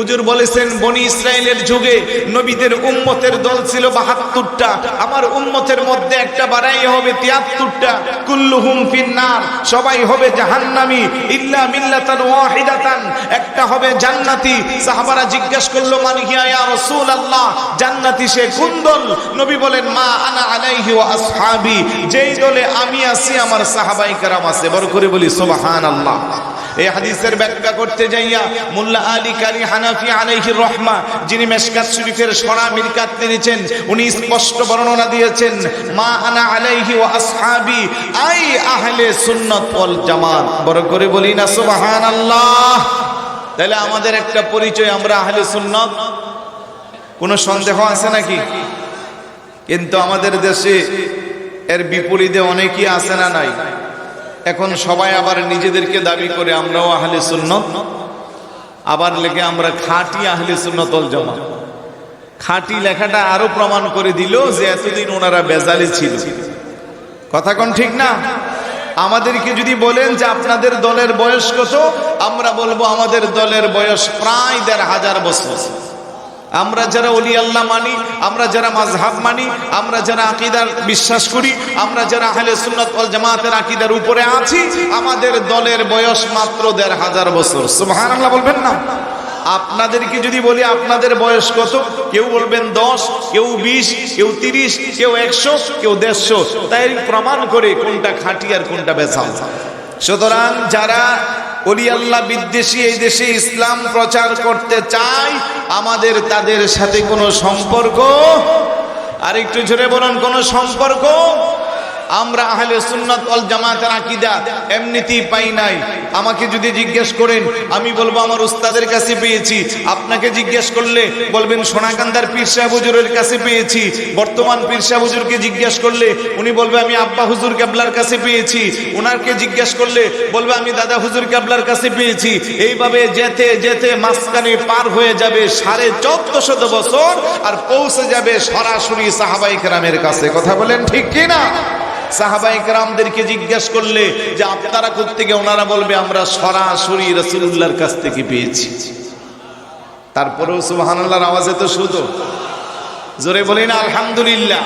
হুজুর বলেছেন বনি ইসরাইলের যুগে নবীদের উম্মতের দল ছিল ৭২টা, আমার উম্মতের মধ্যে একটা বাড়াই হবে ৭৩টা। কুল্লুহুম ফিন্নার, সবাই হবে জাহান্নামী, ইল্লা মিল্লাতান ওয়াহিদাতান, একটা হবে জান্নাতি। সাহাবারা জিজ্ঞাসা করলো মান হিয়া ইয়া রাসূলুল্লাহ, জান্নাতি সে কোন দল? নবী বলেন মা আনা আলাইহি ওয়া আসহাবি, যেই দলে আমি আছি আমার সাহাবায়ে কেরাম আছে। বড় করে বলি সুবহানাল্লাহ। এই হাদিসের ব্যাখ্যা করতে যাইয়া মোল্লা আলী কারি হানাফি আলাইহির রহমা, যিনি মিশকাত শরীফের সরা মিরকাত এনেছেন, উনি স্পষ্ট বর্ণনা দিয়েছেন মা আনা আলাইহি ওয়া আসহাবি আই আহলে সুন্নাত ওয়াল জামাত। বড় করে বলি না সুবহানাল্লাহ। তাহলে আমাদের একটা পরিচয়, আমরা আহলে সুন্নাত। কোনো সন্দেহ আছে নাকি? কিন্তু আমাদের দেশে এর বিপরীতে অনেকেই আছে না নাই? এখন সবাই আবার নিজেদেরকে দাবি করে আমরাও আহলে সুন্নাত, আবার লেখে আমরা খাঁটি আহলে সুন্নাত ওয়াল জামাত। খাঁটি লেখাটা আরো প্রমাণ করে দিল যে এতদিন ওনারা বেজালি ছিল। কথা কোন ঠিক না? আমাদেরকে যদি বলেন যে আপনাদের দলের বয়স কত, আমরা বলবো আমাদের দলের বয়স প্রায় ১,৫০০ বছর। আমরা যারা ওলি আল্লাহ মানি, আমরা যারা মাযহাব মানি, আমরা যারা আকীদার বিশ্বাস করি, আমরা যারা আহলে সুন্নাত ওয়াল জামাতের আকীদার উপরে আছি, আমাদের দলের বয়স মাত্র ১,৫০০ বছর। সুবহানাল্লাহ বলবেন না? আপনাদেরকে যদি বলি আপনাদের বয়স কত, কেউ বলবেন ১০, কেউ ২০, কেউ ৩০, কেউ ১০০, কেউ ১৫০। তাই প্রমাণ করে কোনটা খাঁটি আর কোনটা বেজাল। সুতরাং যারা ওলি আল্লাহ বিদ্বেষী এই দেশে ইসলাম প্রচার করতে চায়, আমাদের তাদের সাথে কোনো সম্পর্ক, আর একটু জোরে বলুন, কোনো সম্পর্ক। আমরা আহলে সুন্নাত ওয়াল জামাতের আকীদা এমনিতেই পাই নাই। আমাকে যদি জিজ্ঞেস করেন, আমি বলবো আমার উস্তাদের কাছে পেয়েছি। আপনাকে জিজ্ঞেস করলে বলবেন সোনাকান্দার পীর সাহেব হুজুরের কাছে পেয়েছি। বর্তমান পীর সাহেব হুজুরকে জিজ্ঞেস করলে উনি বলবে আমি আব্বা হুজুর কেবলার কাছে পেয়েছি। ওনারকে জিজ্ঞেস করলে বলবে আমি দাদা হুজুর কেবলার কাছে পেয়েছি। এইভাবে যেতে যেতে মাঝখানে পার হয়ে যাবে ১৪৫০ বছর, আর পৌঁছে যাবে সরাসরি সাহাবায়ে কেরামের কাছে। কথা বলেন ঠিক কি না? সাহাবায়ে কেরামদেরকে জিজ্ঞাসা করলে যে আপনারা কোত্থেকে, ওনারা বলবে আমরা সরাসরি রাসূলুল্লাহর কাছ থেকে পেয়েছি। তারপরেও সুবহানাল্লাহর আওয়াজে তো শুধু জোরে বলি না আলহামদুলিল্লাহ।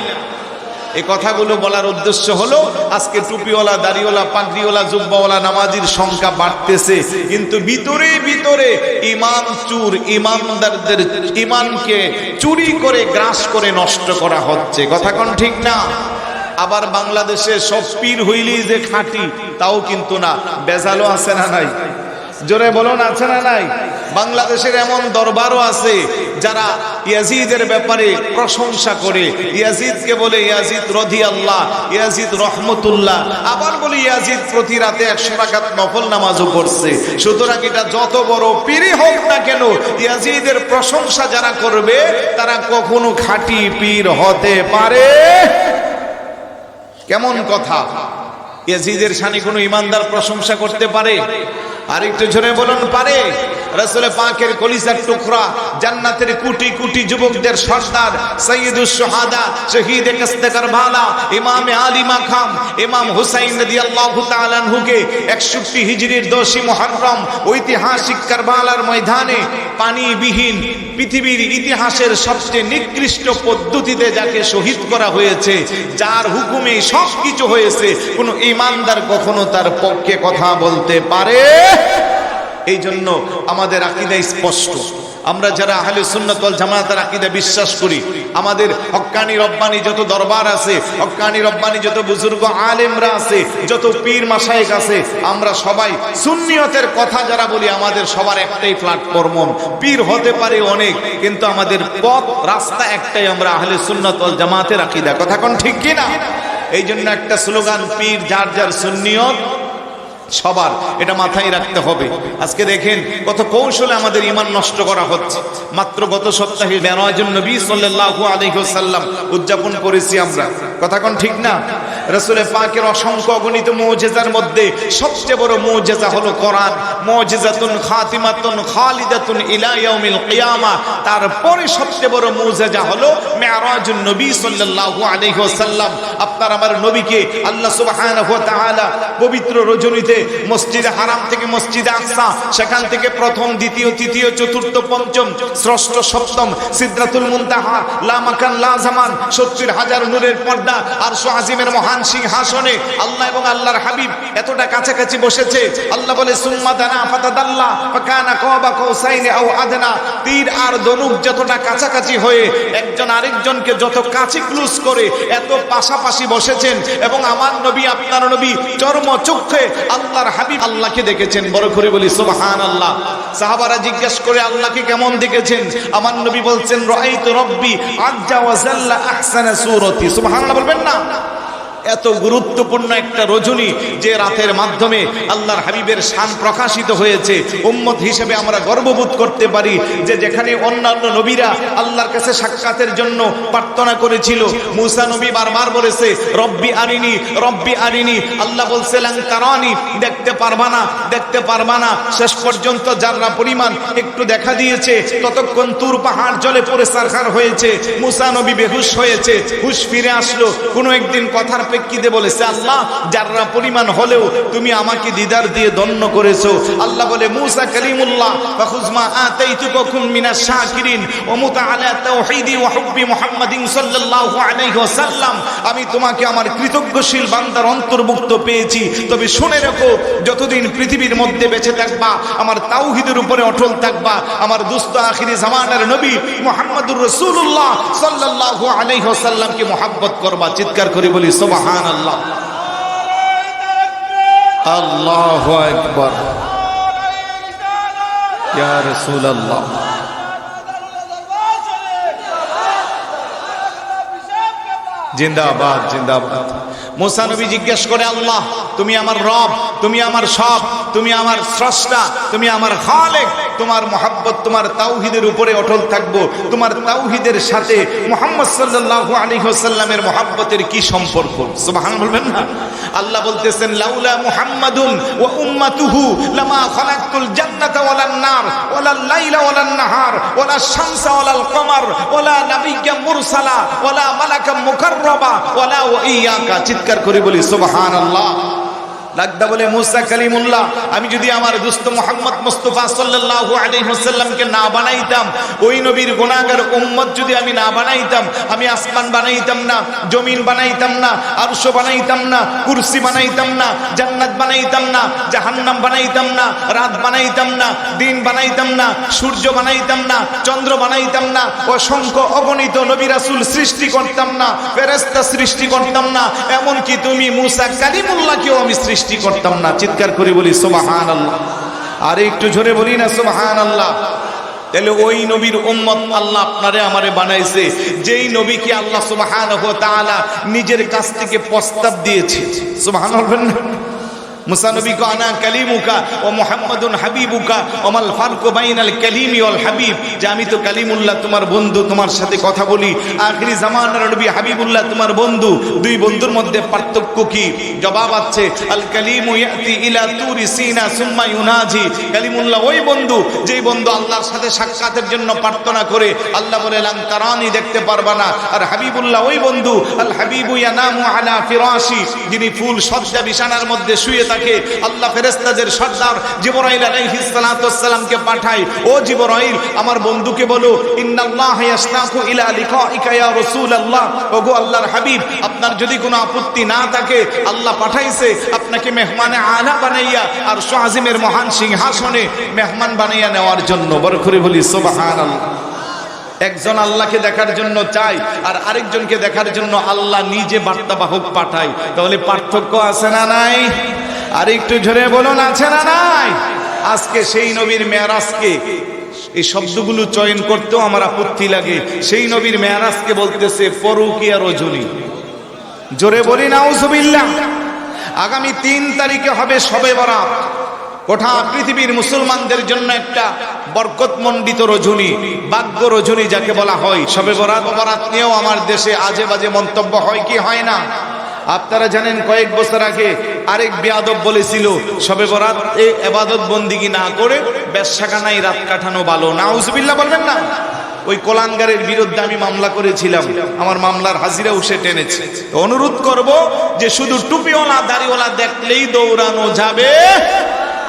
এই কথাগুলো বলার উদ্দেশ্য হলো আজকে টুপিওয়ালা, দাড়িওয়ালা, পাগড়িওয়ালা, জুব্বাওয়ালা নামাজির সংখ্যা বাড়তেছে, কিন্তু ভিতরে ভিতরে ইমান চুর, ইমানদারদের ইমানকে চুরি করে গ্রাস করে নষ্ট করা হচ্ছে। কথা কোন ঠিক না? আবার বাংলাদেশে সব পীর হইলেই যে খাঁটি তাও কিন্তু না, বেজালও আছে না নাই? জোরে বলুন, আছে না নাই? বাংলাদেশের এমন দরবারও আছে যারা ইয়াজিদের ব্যাপারে প্রশংসা করে, ইয়াজিদকে বলে ইয়াজিদ রাদিয়াল্লাহ, ইয়াজিদ রহমতুল্লাহ, আবার বলে ইয়াজিদ প্রতি রাতে 100 রাকাত নফল নামাজও পড়ছে। সুতরাং এটা যত বড় পীরই হোক না কেন, ইয়াজিদের প্রশংসা যারা করবে তারা কখনো খাঁটি পীর হতে পারে? কেমন কথা! ইয়াজিদের শানে কোনো ইমানদার প্রশংসা করতে পারে? আরেকটু জোরে বলুন, পারে? রাসূল পাকের কলিজার টুকরা, জান্নাতের কোটি কোটি যুবকদের সর্দার, সাইয়্যিদুশ শুহাদা, শহীদে কাসতে কারবালা, ইমাম আলী মাকাম, ইমাম হুসাইন রাদিয়াল্লাহু তাআলা আনহুকে 61 হিজরির 10 মুহররম ঐতিহাসিক কারবালার ময়দানে পানিবিহীন পৃথিবীর ইতিহাসের সবচেয়ে নিকৃষ্ট পদ্ধতিতে যাকে শহীদ করা হয়েছে, যার হুকুমে সবকিছু হয়েছে, কোনো ইমানদার কখনো তার পক্ষে কথা বলতে পারে? এই জন্য আমাদের আকীদা স্পষ্ট। আমরা যারা আহলে সুন্নাত ওয়াল জামাতের আকীদা বিশ্বাস করি, আমাদের হক্কানি রব্বানি যত দরবার আছে, হক্কানি রব্বানি যত বুজুর্গ আলেমরা আছে, যত পীর মাশায়েখ আছে, আমরা সবাই সুন্নিয়তের কথা যারা বলি, আমাদের সবার একটাই প্ল্যাটফর্ম। পীর হতে পারে অনেক, কিন্তু আমাদের পথ রাস্তা একটাই, আমরা আহলে সুন্নাত ওয়াল জামাতের আকীদা। কথা কোন ঠিক কি না? এই জন্য একটা স্লোগান, পীর যার যার সুন্নিয়ত সবার, এটা মাথায় রাখতে হবে। আজকে দেখেন কত কৌশলে আমাদের ঈমান নষ্ট করা হচ্ছে। মাত্র গত সপ্তাহে মেরাজুন নবী সাল্লাল্লাহু আলাইহি ওয়াসাল্লাম উদযাপন করেছি আমরা। কথা কোন ঠিক না? রাসূল পাকের অসংখ্য অগণিত মুজিজার মধ্যে সবচেয়ে বড় মুজিজা হলো কোরআন। মুজিজাতুন খাতিমাতুন খালিদাতুন ইলা ইয়াউমিল কিয়ামা। তারপরে সবচেয়ে বড় মুজিজা হলো মেরাজুন নবী সাল্লাল্লাহু আলাইহি ওয়াসাল্লাম। আপনার আমার নবীকে আল্লাহ সুবহানাহু ওয়া তাআলা পবিত্র রজনীতে মসজিদে হারাম থেকে মসজিদে আকসা, সেখান থেকে প্রথম, দ্বিতীয়, তৃতীয়, চতুর্থ, পঞ্চম, ষষ্ঠ, সপ্তম, সিদরাতুল মুনতাহা, লা মাকান লা জামান, 70,000 নূরের পর্দা, আরশ আজিমের মহান সিংহাসনে আল্লাহ এবং আল্লাহর হাবিব এতটা কাছাকাছি বসেছে। আল্লাহ বলে সুম্মা দানা ফাতাদাল্লা ফাকানা কাবা কাউসাইনি আও আদনা। তীর আর ধনুক যতটা কাছাকাছি হয়ে একজন আরেকজনকে যত কাছে ক্লোজ করে এত পাশাপাশি বসেছেন, এবং আমার নবী, আপনার নবী চর্মচক্ষে আল্লাহর হাবিব আল্লাহকে দেখেছেন। বড় করে বলি সুবহানাল্লাহ। সাহাবারা জিজ্ঞেস করে আল্লাহকে কেমন দেখেছেন? আমার নবী বলছেন রাআইতু রাব্বি আজ্জা ওয়া জাল্লা আহসানা সূরতি। সুবহানাল্লাহ বলবেন না? এত গুরুত্বপূর্ণ একটা রজনী, যে রাতের মাধ্যমে আল্লাহর হাবিবের শান প্রকাশিত হয়েছে। উম্মত হিসেবে আমরা গর্ববোধ করতে পারি যে যেখানে অন্যান্য নবীরা আল্লাহর কাছে সাক্ষাতের জন্য প্রার্থনা করেছিল, মুসা নবী বারবার বলেছে রব্বি আরিনি, রব্বি আরিনি। আল্লাহ বলছে লান তারানি, দেখতে পারবা না, দেখতে পারবা না। শেষ পর্যন্ত যারা পরিমাণ একটু দেখা দিয়েছে, ততক্ষণ তুর পাহাড় জলে পড়ে সারখার হয়েছে। মুসা নবী বেহুশ হয়েছে, হুশ ফিরে আসলো। কোনো একদিন কথার প্রেক্ষিতে বলেছে আল্লাহ যারা পরিমাণ হলেও তুমি আমাকে দিদার দিয়ে দন্য করেছো। আল্লাহ বলে মুসা কালিমুল্লাহ ফাখুজমা আতাইতুকা কুন মিনাশ শাকিরিন ওয়া মুতা আলা তাওহীদি ওয়া হুব্বি মুহাম্মাদিন সাল্লাল্লাহু আলাইহি ওয়াসাল্লাম। আমি তোমাকে আমার কৃতজ্ঞশীল বান্দার অন্তর্ভুক্ত পেয়েছি। তবে শুনে রাখো, যতদিন পৃথিবীর মধ্যে বেঁচে থাকবা আমার তাওহীদের উপরে অটল থাকবা, আমার দুস্ত আখিরি জামানার নবী মুহাম্মদুর রাসূলুল্লাহ সাল্লাল্লাহু আলাইহি ওয়াসাল্লামকে মহব্বত করবা। চিৎকার করে বলি সুবহানাল্লাহ। আল্লাহু আকবার, ইয়া রাসূলুল্লাহ। জিন্দাবাদ, জিন্দাবাদ। মুসা নবী জিজ্ঞেস করে আল্লাহ তুমি আমার রব, তুমি আমার সব, তুমি আমার স্রষ্টা, তুমি আমার খালেক। তোমার মহব্বত, তোমার তাওহীদের উপরে অটল থাকবো। তোমার তাওহীদের সাথে মুহাম্মদ সাল্লাল্লাহু আলাইহি ওয়াসাল্লামের মহব্বতের কি সম্পর্ক? সুবহানাল্লাহ বলবেন না? আল্লাহ বলতেছেন লাউলা মুহাম্মাদুন ওয়া উম্মাতুহু লামা খালাকতুল জান্নাতা ওয়ালান নার ওয়ালাল লাইলা ওয়ালান নাহার ওয়ালাশ শামসা ওয়ালাল কমার ওয়ালা নাবিয়্যা মুরসালা ওয়ালা মালাকা মুকাররাবা ওয়ালা ওয়া ইয়াকা। চিৎকার করে বলি সুবহানাল্লাহ। লাগদা বলে মুসা কালিমুল্লাহ, আমি যদি আমার দোস্ত মুহাম্মদ মুস্তাফা সাল্লাল্লাহু আলাইহি ওয়াসাল্লামকে না বানাইতাম, ওই নবীর গুনাহগার উম্মত যদি আমি না বানাইতাম, আমি আসমান বানাইতাম না, জমিন বানাইতাম না, আরশ বানাইতাম না, কুরসি বানাইতাম না, জান্নাত বানাইতাম না, জাহান্নাম বানাইতাম না, রাত বানাইতাম না, দিন বানাইতাম না, সূর্য বানাইতাম না, চন্দ্র বানাইতাম না, অসংখ্য অগণিত নবী রাসূল সৃষ্টি করতাম না, ফেরেশতা সৃষ্টি করতাম না, এমনকি তুমি মুসা কালিমুল্লাহকেও আমি সৃষ্টি করতাম না। চিৎকার করে বলি সুবহানাল্লাহ। আর একটু জোরে বলি না সুবহানাল্লাহ। তাহলে ওই নবীর উম্মত আল্লাহ আপনারে আমারে বানাইছে, যেই নবীকে আল্লাহ সুবহানাহু ওয়া তাআলা নিজের কাছ থেকে প্রস্তাব দিয়েছে। সুবহানাল্লাহ। মুসা নবী কো আনা কালিমুকা ওয়া মুহাম্মাদুন হাবিবুকা ওয়া মাল ফারকু বাইনাল কালিমি ওয়াল হাবিব, যে আমি তো কালিমুল্লাহ তোমার বন্ধু, তোমার সাথে কথা বলি। আখিরি জামানার নবী হাবিবুল্লাহ তোমার বন্ধু, দুই বন্ধুর মধ্যে পার্থক্য কি? জবাব আছে আল কালিমু ইয়াতি ইলা তুরি সিনা সুম্মা ইউনাজি। কালিমুল্লাহ ওই বন্ধু যেই বন্ধু আল্লাহর সাথে সাক্ষাতের জন্য প্রার্থনা করে, আল্লাহ বলে লান তারানি, দেখতে পারবা না। আর হাবিবুল্লাহ ওই বন্ধু আল হাবিবু ইয়ানামু আলা ফিরাশি, যিনি ফুল সজ্জা বিছানার মধ্যে শুয়ে থাকে। আল্লাহ ফেরেশতাদের সর্দার জিবরাইল আলাইহিস সালাতু ওয়াস সালামকে পাঠায়, ও জিবরাইল আমার বন্ধুকে বলো ইন্নাল্লাহা ইয়াশতাকু ইলা লিকাইকা ইয়া রাসূলুল্লাহ, ওগো আল্লাহর হাবিব আপনার যদি কোনো আপত্তি না থাকে, আল্লাহ পাঠাইছে আপনাকে মেহমানে আলা বানাইয়া আর আযিমের মহান সিংহাসনে মেহমান বানাইয়া নেওয়ার জন্য। বড় করে বলি সুবহানাল্লাহ। একজন আল্লাহকে দেখার জন্য চাই, আর আরেকজনকে দেখার জন্য আল্লাহ নিজে বার্তাবাহক পাঠায়। তাহলে পার্থক্য আছে না নাই? আর একটু জোরে বলুন, আছে না নাই? আজকে সেই নবীর মেরাজকে, এই শব্দগুলো চয়ন করতেও আমার আপত্তি লাগে, সেই নবীর মেরাজকে বলতেছে পরকীয়া রজনী। জোরে বলি নাউজুবিল্লাহ। আগামী 3 তারিখে হবে শবে বরাত। গোটা পৃথিবীর মুসলমানদের জন্য একটা বরকতমণ্ডিত রজনী, ভাগ্য রজনী যাকে বলা হয়। শবে বরাত নিয়েও আমার দেশে আজে বাজে মন্তব্য হয় কি হয় না? আপনারা জানেন কয়েক বছর আগে আরেক বেয়াদব বলেছিল শবে বরাত ইবাদত বন্দিগি না করে বেশ্যাখানায় রাত কাটানো ভালো। নাউজুবিল্লাহ বলবেন না? ওই কোলাঙ্গারের বিরুদ্ধে আমি মামলা করেছিলাম, আমার মামলার হাজিরা উঠে টেনেছে। অনুরোধ করব যে শুধু টুপিওয়ালা দাড়িওয়ালা দেখলেই দৌড়ানো যাবে,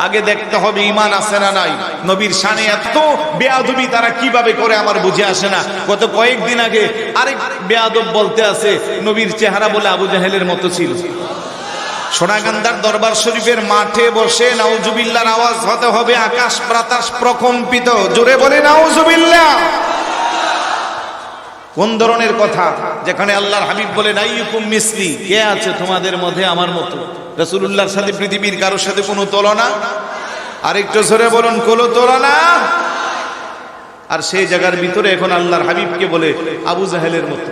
আগে দেখতে হবে ঈমান আছে না নাই। নবীর শানে এত বেয়াদবি তারা কিভাবে করে আমার বুঝে আসে না। গত কয়েকদিন আগে আরেক বেয়াদব বলতে আছে নবীর চেহারা বলে আবু জাহেলের মতো ছিল। সোনাগান্ধার দরবার শরীফের মাঠে বসে নাউজুবিল্লাহর আওয়াজ হতে হবে আকাশ বাতাস প্রকম্পিত। জোরে বলে নাউজুবিল্লাহ। কোন ধরনের কথা? যেখানে আল্লাহর হাবিব বলে নাইয়ুকুম মিসলি, কে আছে তোমাদের মধ্যে আমার মতো? রাসূলুল্লাহর সাথে পৃথিবীর কারোর সাথে কোনো তুলনা? আরেকটু জোরে বলুন, কোনো তুলনা। আর সেই জায়গার ভিতরে এখন আল্লাহর হাবিবকে বলে আবু জাহেলের মতো।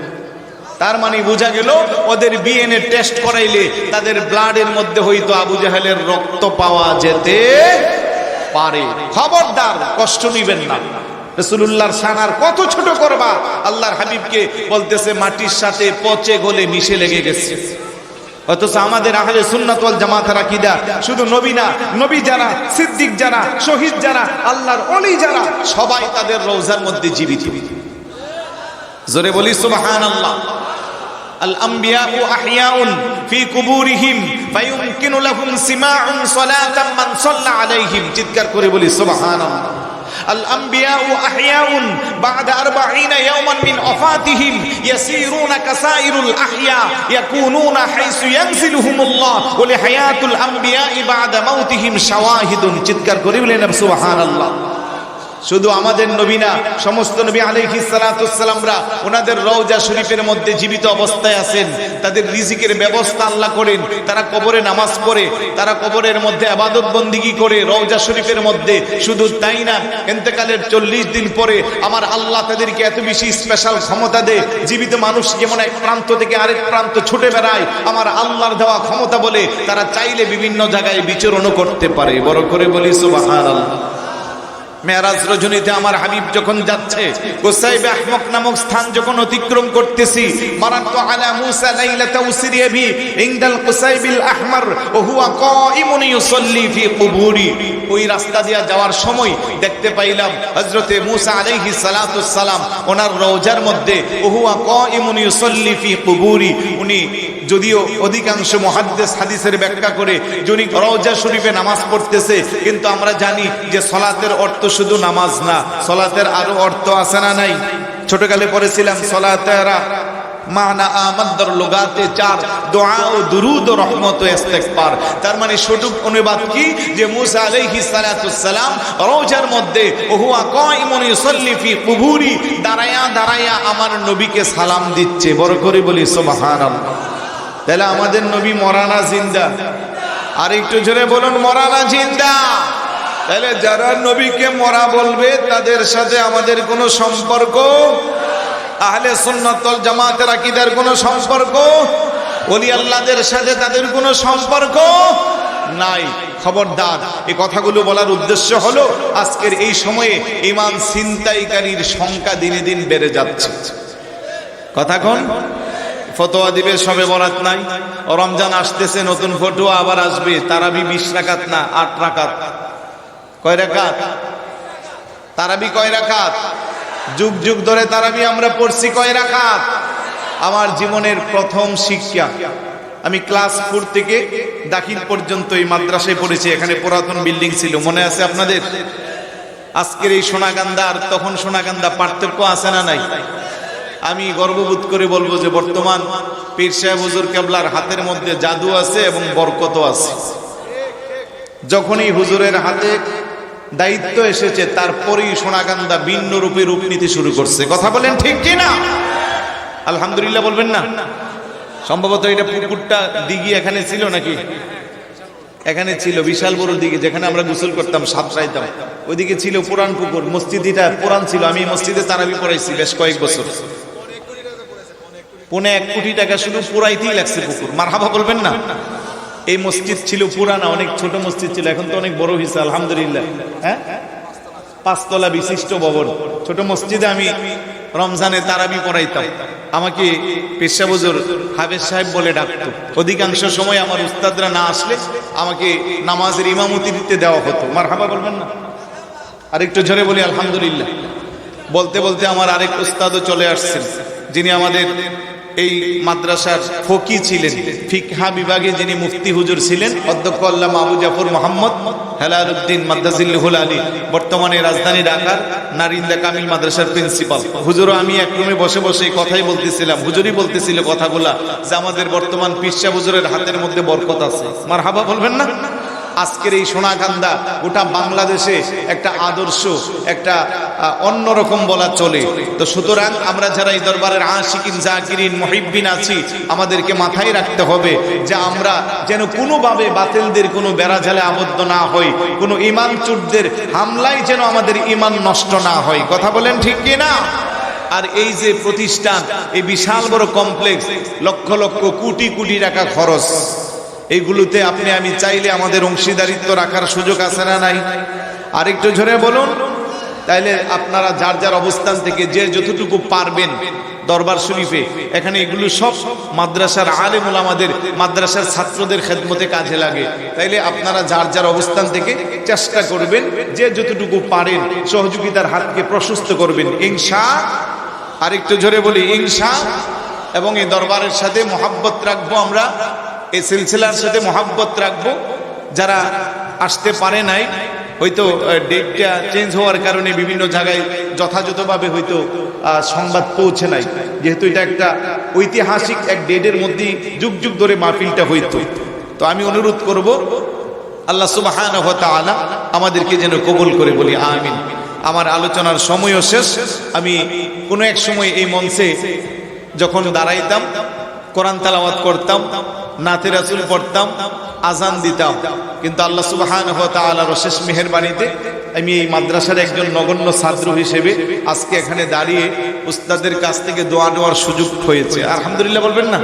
তার মানে বোঝা গেল ওদের ডিএনএ টেস্ট করাইলে তাদের ব্লাডের মধ্যে হয়তো আবু জাহেলের রক্ত পাওয়া যেতে পারে। খবরদার, কষ্ট নিবেন না। রাসূলুল্লাহর শানার কত ছোট করবা? আল্লাহর হাবিবকে বলতেছে মাটির সাথে পচে গলে মিশে লেগে গেছে। অথচ আমাদের আহলে সুন্নাত ওয়াল জামাতের আকীদা শুধু নবী না, নবী যারা, সিদ্দিক যারা, শহীদ যারা, আল্লাহর ওলি যারা, সবাই তাদের রওজার মধ্যে জীবিত। জোরে বলি সুবহানাল্লাহ। আল আমবিয়াউ আহইয়াউন ফি কুবুরিহিম ফায়ুমকিনু লাহুম সিমাউন সালাতাম মান সাল্লা আলাইহিম। চিৎকার করে বলি সুবহানাল্লাহ। আল আমবিয়াউ আহইয়াউন বা'দা 40 ইয়াওমান মিন ওয়াফাতিহিম ইয়াসিরুনা কাসাইরুল আহইয়া ইয়াকুনুনা হাইসু ইয়ানজিলুহুমুল্লাহ ওয়া লিহায়াতুল আমবিয়াই বা'দা মাউতিহিম শাওয়াহিদুন। চিৎকার করে বলেন সুবহানাল্লাহ। শুধু আমাদের নবী না, সমস্ত নবী আলাইহিস সালাতু ওয়াস সালামরা ওনাদের রওজা শরীফের মধ্যে জীবিত অবস্থায় আছেন। তাদের রিজিকের ব্যবস্থা আল্লাহ করেন। তারা কবরে নামাজ পড়ে, তারা কবরের মধ্যে ইবাদত বন্দেগী করে রওজা শরীফের মধ্যে। শুধু তাই না, ইন্তেকালের 40 দিন পরে আমার আল্লাহ তাদেরকে এত বেশি স্পেশাল ক্ষমতা দেয়। জীবিত মানুষ যেমন এক প্রান্ত থেকে আরেক প্রান্ত ছুটে বেড়ায়, আমার আল্লাহর দেওয়া ক্ষমতা বলে তারা চাইলে বিভিন্ন জায়গায় বিচরণও করতে পারে। বড় করে বলি সুবহানাল্লাহ। মেরাজ রজনীতে আমার হাবিব যখন যাচ্ছে, কুসাইব আহমক নামক স্থান যখন অতিক্রম করতেছি, মারাতু আলা মুসা লাইলাতা উসরিয়া বি ইনদাল কুসাইবিল আহমার ওয়া হুয়া কাইমুন ইউসাল্লি ফি কুবুরি। ওই রাস্তা দিয়ে যাওয়ার সময় দেখতে পাইলাম হযরতে মুসা আলাইহিস সালাতু ওয়াস সালাম ওনার রওজার মধ্যে ওয়া হুয়া কাইমুন ইউসাল্লি ফি কুবুরি, উনি যদিও অধিকাংশ মুহাদ্দিস হাদিসের ব্যাখ্যা করে যিনি রওজা শরীফে নামাজ পড়তেছে, কিন্তু আমরা জানি যে সলাতের অর্থ শুধু নামাজ না, সলাতের আরো অর্থ আছে না নাই? ছোটকালে পড়েছিলাম সলাতেরা মানা আমাদের লুগাতে 4 দোয়া ও দুরুদ ও রহমত ও ইস্তিগফার। তার মানে সঠিক অনুবাদ কি যে মুসা আলাইহিস সালাতুস সালাম রওজার মধ্যে হুয়া কাইমুন ইউসাল্লি ফি কুবুরি, দাঁড়ায়া দাঁড়ায়া আমার নবীকে সালাম দিচ্ছে। বড় করে বলি সুবহানাল্লাহ। তাহলে আমাদের নবী মরা না জিন্দা? আর একটু জোরে বলুন, মরা না জিন্দা? তাহলে যারা নবীকে মরা বলবে তাদের সাথে আমাদের কোনো সম্পর্ক, আহলে সুন্নাত ওয়াল জামাতের আকীদার কোনো সম্পর্ক, ওলি আল্লাহদের সাথে তাদের কোনো সম্পর্ক নাই। খবরদার, এই কথাগুলো বলার উদ্দেশ্য হলো আজকের এই সময়ে ঈমান ছিনতাইকারীর সংখ্যা দিনে দিন বেড়ে যাচ্ছে। কথা কোন? ফতোয়া দিবে শবে বরাত নাই, রমজান আসতেছে, নতুন ফতোয়া আবার আসবে, তারাবি 20 রাকাত না 8 রাকাত। কয় রাকাত? তারাবি কয় রাকাত? যুগ যুগ ধরে তারাবি আমরা পড়ছি কয় রাকাত? আমার জীবনের প্রথম শিক্ষা, আমি ক্লাস 4 থেকে দাখিল পর্যন্ত এই মাদ্রাসায় পড়েছি। এখানে পুরাতন বিল্ডিং ছিল, মনে আছে আপনাদের? আজকের এই সোনাকান্দা আর তখন সোনাকান্দা পার্থক্য আছে না নাই? আমি গর্ববোধ করে বলবো যে বর্তমান পীর সাহেব হুজুর কেবলার হাতের মধ্যে জাদু আছে এবং বরকত আছে। যখনই হুজুরের হাতে দায়িত্ব এসেছে তারপরেই সোনাকান্দা ভিন্ন রূপে রূপ নিতে শুরু করছে। কথা বলেন ঠিক কি না? আলহামদুলিল্লাহ বলবেন না? সম্ভবত এটা পুকুরটা দিঘি এখানে ছিল নাকি? এখানে ছিল বিশাল বড় দিঘি, যেখানে আমরা গোসল করতাম, সাঁতরাইতাম। ওইদিকে ছিল পুরান পুকুর, মসজিদটা পুরান ছিল। আমি মসজিদে তারাবি পড়াইছি বেশ কয়েক বছর। 1.25 কোটি টাকা শুধু পুরাইতেই লাগছে পুকুর। মারহাবা বলবেন না? এই মসজিদ ছিল পুরানা, অনেক ছোট মসজিদ ছিল, এখন তো অনেক বড় হয়েছে আলহামদুলিল্লাহ। হ্যাঁ, 5 তলা বিশিষ্ট ভবন। ছোট মসজিদে আমি রমজানে তারাবি পড়াইতাম। আমাকে পেশা হুজুর হাফেজ সাহেব বলে ডাকতো। অধিকাংশ সময় আমার উস্তাদরা না আসলে আমাকে নামাজের ইমামতি দিতে দেওয়া হতো। মারহাবা বলবেন না? আরেকটু জোরে বলি আলহামদুলিল্লাহ। বলতে বলতে আমার আরেক উস্তাদও চলে আসছেন, যিনি আমাদের এই মাদ্রাসার ফকি ছিলেন, ফিকহা বিভাগে যিনি মুফতি হুজুর ছিলেন, অধ্যক্ষ আল্লামা আবু জাফর মোহাম্মদ হেলালউদ্দিন মাদ্রাজিল্লাহুল আলী, বর্তমানে রাজধানী ঢাকার নারিন্দা কামিল মাদ্রাসার প্রিন্সিপাল। হুজুরও আমি এক রুমে বসে বসে এই কথাই বলতেছিলাম, হুজুরই বলতেছিল কথাগুলা যে আমাদের বর্তমান পীর সাহেব হুজুরের হাতের মধ্যে বরকত আছে। মারহাবা বলবেন না? আজকের এই সোনাকান্দা গোটা বাংলাদেশে একটা আদর্শ, একটা অন্যরকম বলা চলে। তো সুতরাং আমরা যারা এই দরবারের আশিকিন জাকিরিন মুহিব্বিন আছি, আমাদেরকে মাথায় রাখতে হবে যে আমরা যেন কোনোভাবে বাতিলদের কোনো বেড়াজালে আবদ্ধ না হই, কোনো ঈমান চোরদের হামলায় যেন আমাদের ঈমান নষ্ট না হয়। কথা বলেন ঠিক কি না? আর এই যে প্রতিষ্ঠান, এই বিশাল বড় কমপ্লেক্স, লক্ষ লক্ষ কোটি কোটি টাকা খরচ, এইগুলোতে আপনি আমি চাইলে আমাদের অংশীদারিত্ব রাখার সুযোগ আছে না নাই? আরেকটু জোরে বলুন। তাইলে আপনারা যার যার অবস্থান থেকে যে যতটুকু পারবেন দরবার শরীফে, এখানে এগুলো সব মাদ্রাসার আলেম ওলামাদের, মাদ্রাসার ছাত্রদের খেদমতে কাজে লাগে। তাইলে আপনারা যার যার অবস্থান থেকে চেষ্টা করবেন, যে যতটুকু পারেন সহযোগিতার হাতকে প্রশস্ত করবেন ইনশা। আরেকটু জোরে বলি ইনশা। এবং এই দরবারের সাথে মহাব্বত রাখবো, আমরা এই সিলসিলার সাথে মহাব্বত রাখবো। যারা আসতে পারে নাই, হয়তো ডেটটা চেঞ্জ হওয়ার কারণে বিভিন্ন জায়গায় যথাযথভাবে হয়তো সংবাদ পৌঁছে নাই, যেহেতু এটা একটা ঐতিহাসিক এক ডেটের মধ্যে যুগ যুগ ধরে মাহফিলটা হইতো। তো আমি অনুরোধ করব আল্লাহ সুবহানাহু ওয়া তাআলা আমাদেরকে যেন কবুল করে, বলি আমিন। আমার আলোচনার সময়ও শেষ। আমি কোনো এক সময় এই মঞ্চে যখন দাঁড়াইতাম, কোরআন তেলাওয়াত করতাম, নাতে রাসূল পড়তাম, আজান দিতাম, কিন্তু আল্লাহ সুবহানাহু ওয়া তাআলার অশেষ মেহেরবানিতে আমি এই মাদ্রাসার একজন নগণ্য ছাত্র হিসেবে আজকে এখানে দাঁড়িয়ে উস্তাদের কাছ থেকে দোয়া নেওয়ার সুযোগ হয়েছে। আলহামদুলিল্লাহ বলবেন না?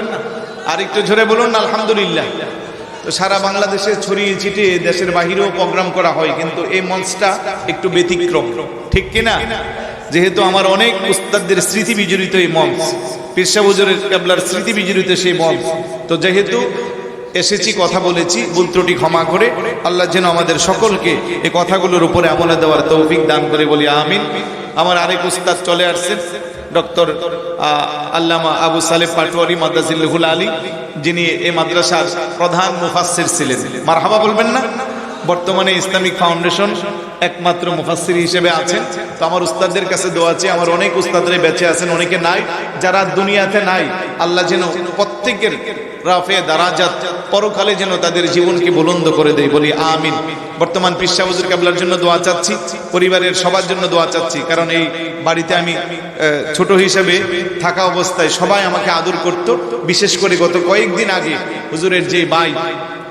আর একটু জোরে বলুন আলহামদুলিল্লাহ। তো সারা বাংলাদেশে ছড়িয়ে ছিটিয়ে দেশের বাহিরেও প্রোগ্রাম করা হয়, কিন্তু এই মঞ্চটা একটু ব্যতিক্রম, ঠিক কিনা? যেহেতু আমার অনেক উস্তাদদের স্মৃতি বিজড়িত এই মঞ্চ, পীর সাহেব হুজুরের কেবলার স্মৃতি বিজড়িত সেই মঞ্চ, তো যেহেতু এসেছি, কথা বলেছি, ভুল ত্রুটি ক্ষমা করে আল্লাহ যেন আমাদের সকলকে এই কথাগুলোর উপরে আমলে দেওয়ার তৌফিক দান করে, বলি আমিন। আমার আরেক উস্তাদ চলে আসছেন, ডক্টর আল্লামা আবু সালেহ পাটোয়ারি মাদ্রাজিল্লাহুল আলী, যিনি এই মাদ্রাসার প্রধান মুফাসসির ছিলেন। মারহাবা বলবেন না? বর্তমানে ইসলামিক ফাউন্ডেশন একমাত্র মুফাসসির হিসেবে আছেন। তো আমার উস্তাদদের কাছে দোয়া আছে, আমার অনেক উস্তাদরা বেঁচে আছেন, অনেকে নাই, যারা দুনিয়াতে নাই, আল্লাহ যেন প্রত্যেকের রাফে দারাজাত পরকালে যেন তাদের জীবনকে বুলন্দ করে দেয়, বলি আমিন। বর্তমান পীর সাহেব হুজুর কেবলার জন্য দোয়া চাচ্ছি, পরিবারের সবার জন্য দোয়া চাচ্ছি, কারণ এই বাড়িতে আমি ছোট হিসেবে থাকা অবস্থায় সবাই আমাকে আদর করত। বিশেষ করে গত কয়েকদিন আগে হুজুরের যে ভাই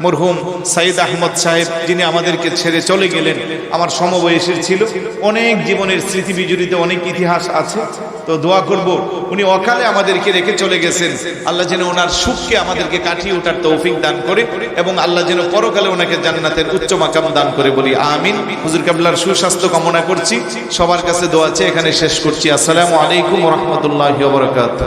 মরহুম সাইদ আহমদ সাহেব, যিনি আমাদেরকে ছেড়ে চলে গেলেন, আমার সমবয়সীর ছিল, অনেক জীবনের স্মৃতি বিজড়িত অনেক ইতিহাস আছে। তো দোয়া করব, উনি অকালে আমাদেরকে রেখে চলে গেছেন, আল্লাহ যেন ওনার সুখকে আমাদেরকে কাটিয়ে ওঠার তৌফিক দান করে, এবং আল্লাহ যেন পরকালে ওনাকে জান্নাতের উচ্চ মাকাম দান করে, বলি আমিন। হুজুর কেবলার সুস্বাস্থ্য কামনা করছি, সবার কাছে দোয়া চেয়ে এখানে শেষ করছি। আসসালামু আলাইকুম ওয়া রাহমাতুল্লাহি ওয়া বারাকাতুহু।